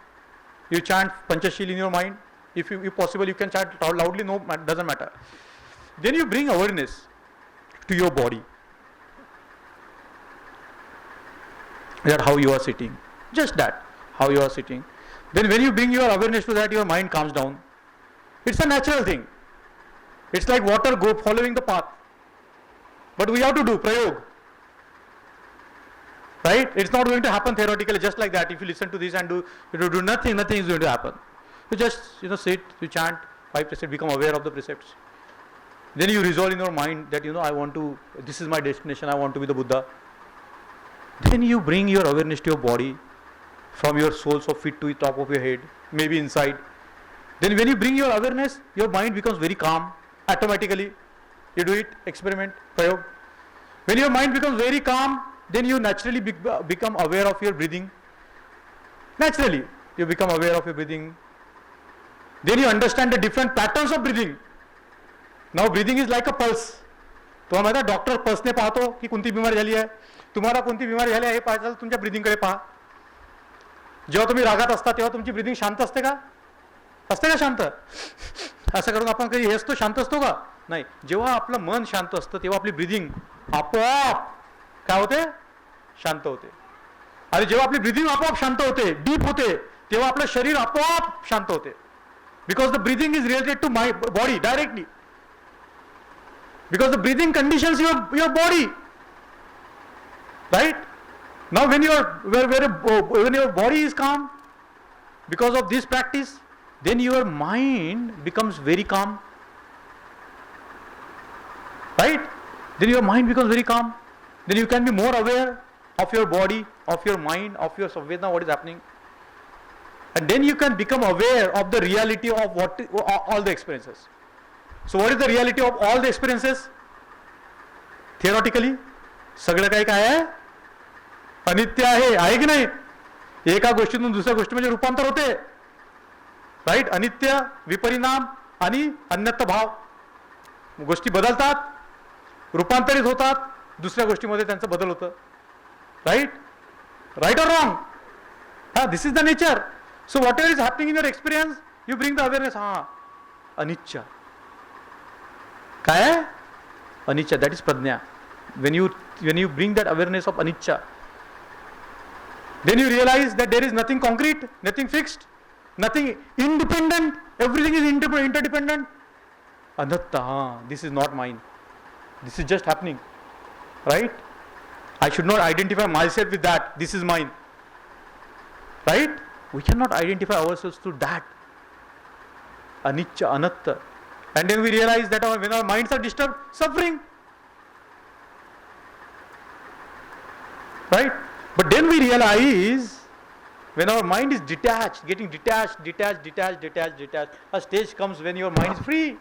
You chant Panchashil in your mind. If possible, you can chant loudly. No, doesn't matter. Then you bring awareness to your body. That how you are sitting. Just that, how you are sitting. Then when you bring your awareness to that, your mind calms down. It's a natural thing. It's like water following the path. But we have to do prayog. Right? It's not going to happen theoretically just like that. If you listen to this and do nothing is going to happen. You just sit, you chant 5 precepts, become aware of the precepts. Then you resolve in your mind that this is my destination, I want to be the Buddha. Then you bring your awareness to your body, from your soles of feet to the top of your head, maybe inside. Then when you bring your awareness, your mind becomes very calm, automatically. You do it, experiment, prayog. When your mind becomes very calm, then you naturally become aware of your breathing. Naturally, you become aware of your breathing. Then you understand the different patterns of breathing. Now breathing is like a pulse. तुम्हाला माहिती आहे doctor पल्सने पाहतो की कोणती बिमारी झाली आहे. तुम्हाला कोणती बिमारी झाली आहे हे पाहायचं तुमच्या ब्रीदिंगकडे पहा. जेव्हा तुम्ही रागात असता तेव्हा तुमची ब्रीदिंग शांत असते का? असते का शांत? असं करून आपण कधी हे असतो शांत असतो का? नाही. जेव्हा आपलं मन शांत असतं तेव्हा आपली ब्रीदिंग आपोआप काय होते? शांत होते. आणि जेव्हा आपली ब्रीदिंग आपोआप शांत होते, डीप होते, तेव्हा आपलं शरीर आपोआप शांत होते. Because the breathing is related to my body directly. Because the breathing conditions your body. Right? Now when your body is calm, because of this practice, then your mind becomes very calm. Right? Then your mind becomes very calm. Then you can be more aware of your body, of your mind, of your Samvedana, what is happening. And then you can become aware of the reality of all the experiences. So what is the reality of all the experiences? Theoretically, सगळं काही काय आहे? अनित्य आहे की नाही? एका गोष्टीतून दुसऱ्या गोष्टीमध्ये रूपांतर होते. राईट? अनित्य, विपरिणाम आणि अन्यत्व भाव. गोष्टी बदलतात, रूपांतरित होतात, दुसऱ्या गोष्टीमध्ये त्यांचा बदल होतं. राईट? राईट और wrong? This is the nature. So whatever is happening in your experience, you bring the awareness. Anicca. काय? Anicca. That is prajna. When you bring that awareness of anicca, then you realize that there is nothing concrete, nothing fixed, nothing independent. Everything is interdependent. Anatta. This is not mine. This is just happening. Right? I should not identify myself with that. This is mine. Right? We cannot identify ourselves through that. Anicca, anatta. And then we realize that when our minds are disturbed, suffering. Right? But then we realize when our mind is detached, getting detached, a stage comes when your mind is free.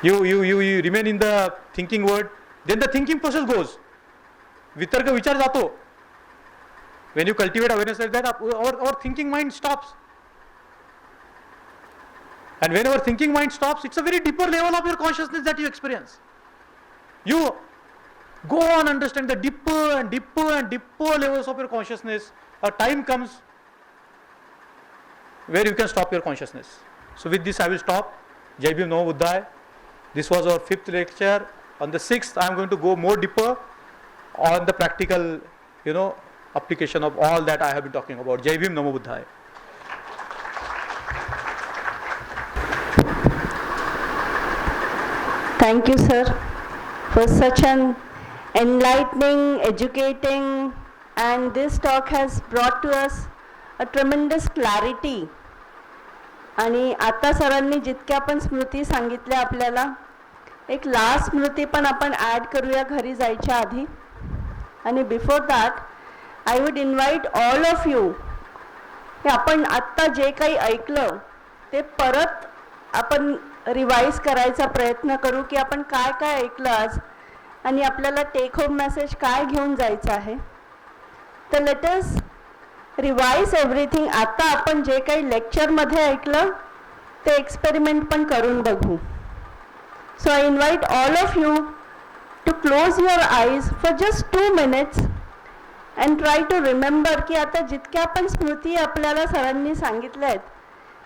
You remain in the thinking world, then the thinking process goes. Vitarka vichar jato. When you cultivate awareness like that, our thinking mind stops. And whenever thinking mind stops, it's a very deeper level of your consciousness that you experience. You go on understand the deeper and deeper levels of your consciousness. A time comes where you can stop your consciousness. So with this I will stop. Jai Bhim Namo Buddhaya. This was our 5th lecture. On the 6th, I am going to go more deeper on the practical, application of all that I have been talking about. Jai Bhim Namo Buddhaya. Thank you, sir, for such an enlightening, educating, and this talk has brought to us a tremendous clarity. आणि आता सरांनी जितक्या पण स्मृती सांगितल्या आपल्याला, एक last स्मृती पण आपण ॲड करूया घरी जायच्या आधी. आणि before that I would invite all of you, हे आपण आत्ता जे काही ऐकलं ते परत आपण रिवाइज करायचा प्रयत्न करू की आपण काय काय ऐकलं आज आणि आपल्याला टेक होम मेसेज काय घेऊन जायचं आहे. तर लेट अस रिवाइज एव्हरीथिंग. आता आपण जे काही लेक्चरमध्ये ऐकलं ते एक्सपेरिमेंट पण करून बघू. So I invite all of you to close your eyes for just 2 minutes and try to remember की आता जितक्या आपण स्मृती आपल्याला सरांनी सांगितल्या आहेत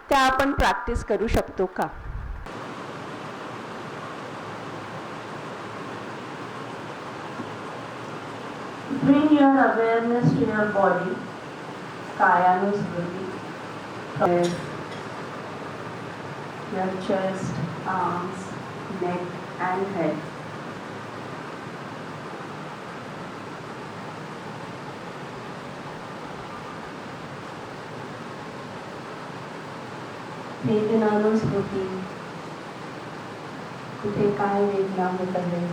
त्या आपण प्रॅक्टिस करू शकतो का. Bring your awareness to your body, Kayanusmriti, your chest, arms, neck and head. वेदनानुस्मृती, कुठे काय वेदना होत आहे.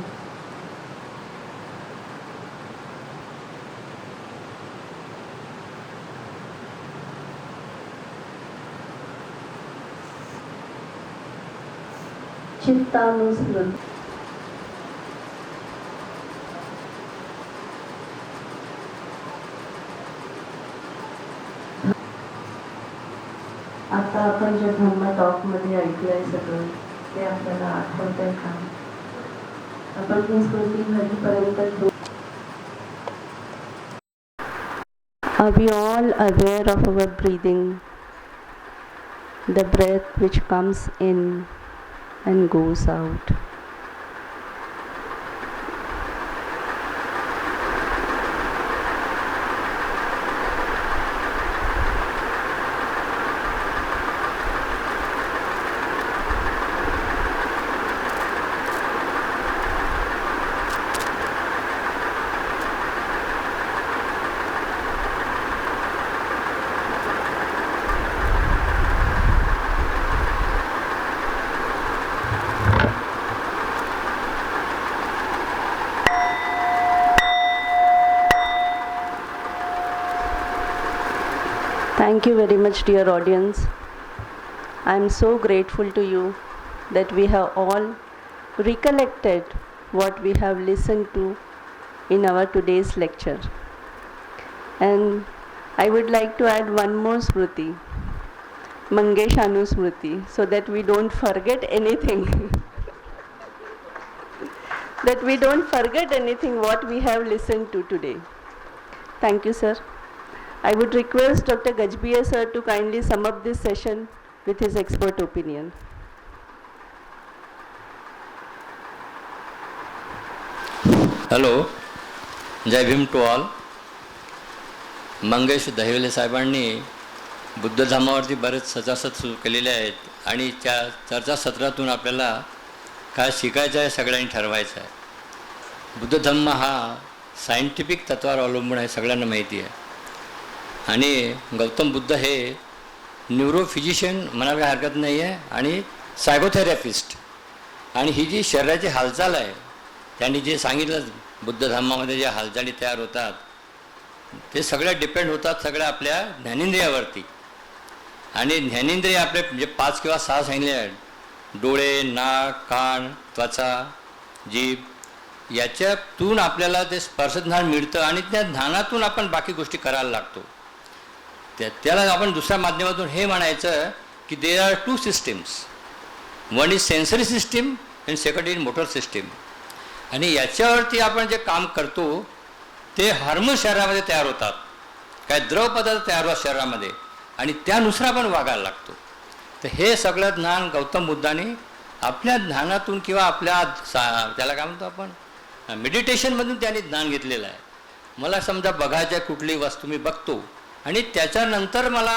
चित्तानुस्मृती, आता आपण जे धम्म टॉक मध्ये ऐकलंय सगळं ते आपल्याला आठवतंय का. आपण ही स्मृती घरीपर्यंत. Are we all aware of our breathing, the breath which comes in and goes out. Thank you very much, dear audience. I am so grateful to you that we have all recollected what we have listened to in our today's lecture. And I would like to add one more smriti, Mangesh Anusmriti, so that we don't forget anything. That we don't forget anything what we have listened to today. Thank you, sir. I would request Dr. Gajbia sir to kindly sum up this session with his expert opinion. Hello, Jai Bhim to all. Mangesh Dahiwale साहेबांनी बुद्धधम्मावरती बरेच सत्रासत्र सुरू केलेले आहेत आणि त्या चर्चासत्रातून आपल्याला काय शिकायचं आहे सगळ्यांनी ठरवायचं आहे. बुद्धधम्म हा सायंटिफिक तत्वावर अवलंबून आहे, सगळ्यांना माहिती आहे. आणि गौतम बुद्ध हे न्यूरोफिजिशियन म्हणायला हरकत नाही आहे आणि सायकोथेरपिस्ट. आणि ही जी शरीराची हालचाल आहे त्यांनी जे सांगितलं बुद्ध धम्मामध्ये ज्या हालचाली तयार होतात ते सगळ्या डिपेंड होतात सगळ्या आपल्या ज्ञानेंद्रियावरती. आणि ज्ञानेंद्रिय आपले जे 5 किंवा 6 सांगितले आहेत, डोळे, नाक, कान, त्वचा, जीभ, याच्यातून आपल्याला ते स्पर्शज्ञान मिळतं आणि त्या ज्ञानातून आपण बाकी गोष्टी करायला लागतो. त्याला आपण दुसऱ्या माध्यमातून हे म्हणायचं की there are 2 systems. One is sensory system and second is motor system. आणि याच्यावरती आपण जे काम करतो ते हार्मोन शरीरामध्ये तयार होतात, काय द्रव पदार्थ तयार होतात शरीरामध्ये आणि त्यानुसार आपण वागायला लागतो. तर हे सगळं ज्ञान गौतम बुद्धाने आपल्या ज्ञानातून किंवा आपल्या त्याला काय म्हणतो आपण मेडिटेशनमधून त्याने ज्ञान घेतलेलं आहे. मला समजा बघायच्या कुठली वस्तू मी बघतो आणि त्याच्यानंतर मला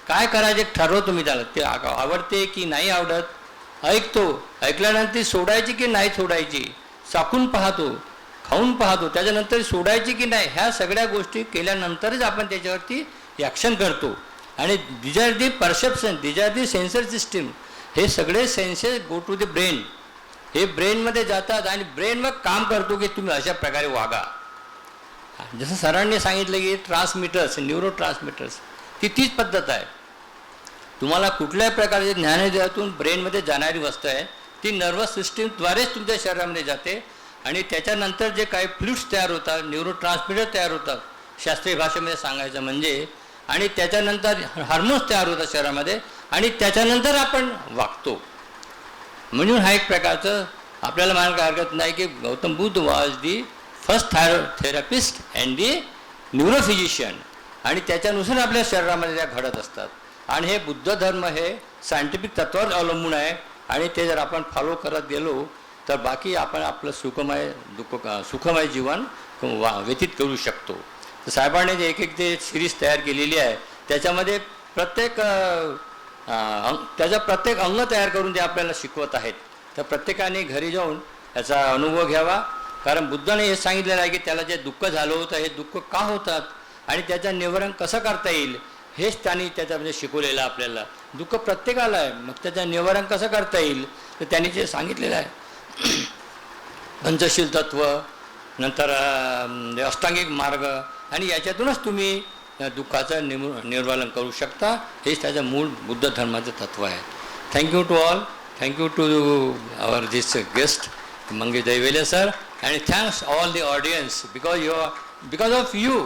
काय करायचे ठरवतो मी, त्याला ते आवडते की नाही आवडत, ऐकतो, ऐकल्यानंतर ती सोडायची की नाही सोडायची, चाखून पाहतो, खाऊन पाहतो, त्याच्यानंतर सोडायची की नाही, ह्या सगळ्या गोष्टी केल्यानंतरच आपण त्याच्यावरती ॲक्शन करतो. आणि these are the perception, these are the sensor system, हे सगळे senses go to the brain, हे ब्रेनमध्ये जातात आणि ब्रेन मग काम करतो की तुम्ही अशा प्रकारे वागा. जसं सरांनी सांगितलं की ट्रान्समीटर्स, न्यूरो ट्रान्समीटर्स, ती तीच पद्धत आहे. तुम्हाला कुठल्याही प्रकारचे ज्ञानेंद्रियातून ब्रेनमध्ये जाणारी वस्तू आहे ती नर्वस सिस्टीमद्वारेच तुमच्या शरीरामध्ये जाते आणि त्याच्यानंतर जे काही फ्लुइड्स तयार होतात, न्यूरो ट्रान्समीटर तयार होतात शास्त्रीय भाषेमध्ये सांगायचं म्हणजे, आणि त्याच्यानंतर हार्मोन्स तयार होतात शरीरामध्ये आणि त्याच्यानंतर आपण वागतो. म्हणून हा एक प्रकारचं आपल्याला म्हणायला काय हरकत नाही की Gautam Buddha was the first therapist and the neurophysician, आणि त्याच्यानुसार आपल्या शरीरामध्ये त्या घडत असतात. आणि हे बुद्ध धर्म हे सायंटिफिक तत्वावर अवलंबून आहे आणि ते जर आपण फॉलो करत गेलो तर बाकी आपण आपलं सुखमय जीवन व्यतीत करू शकतो. तर साहेबांनी जे एक ते सिरीज तयार केलेली आहे त्याच्यामध्ये त्याचा प्रत्येक अंग तयार करून ते आपल्याला शिकवत आहेत. तर प्रत्येकाने घरी जाऊन याचा अनुभव घ्यावा, कारण बुद्धाने हे सांगितलेलं आहे की त्याला जे दुःख झालं होतं हे दुःख का होतात आणि त्याचं निवारण कसं करता येईल हेच त्यांनी त्याच्यामध्ये शिकवलेलं आपल्याला. दुःख प्रत्येकाला आहे, मग त्याचं निवारण कसं करता येईल तर त्यांनी जे सांगितलेलं आहे पंचशील तत्व, नंतर अष्टांगिक मार्ग, आणि याच्यातूनच तुम्ही दुःखाचं निर्मूलन करू शकता. हेच त्याचं मूळ बुद्ध धर्माचं तत्व आहे. Thank you to all, thank you to our this guest Mangesh Daivele sir, and thanks all the audience because of you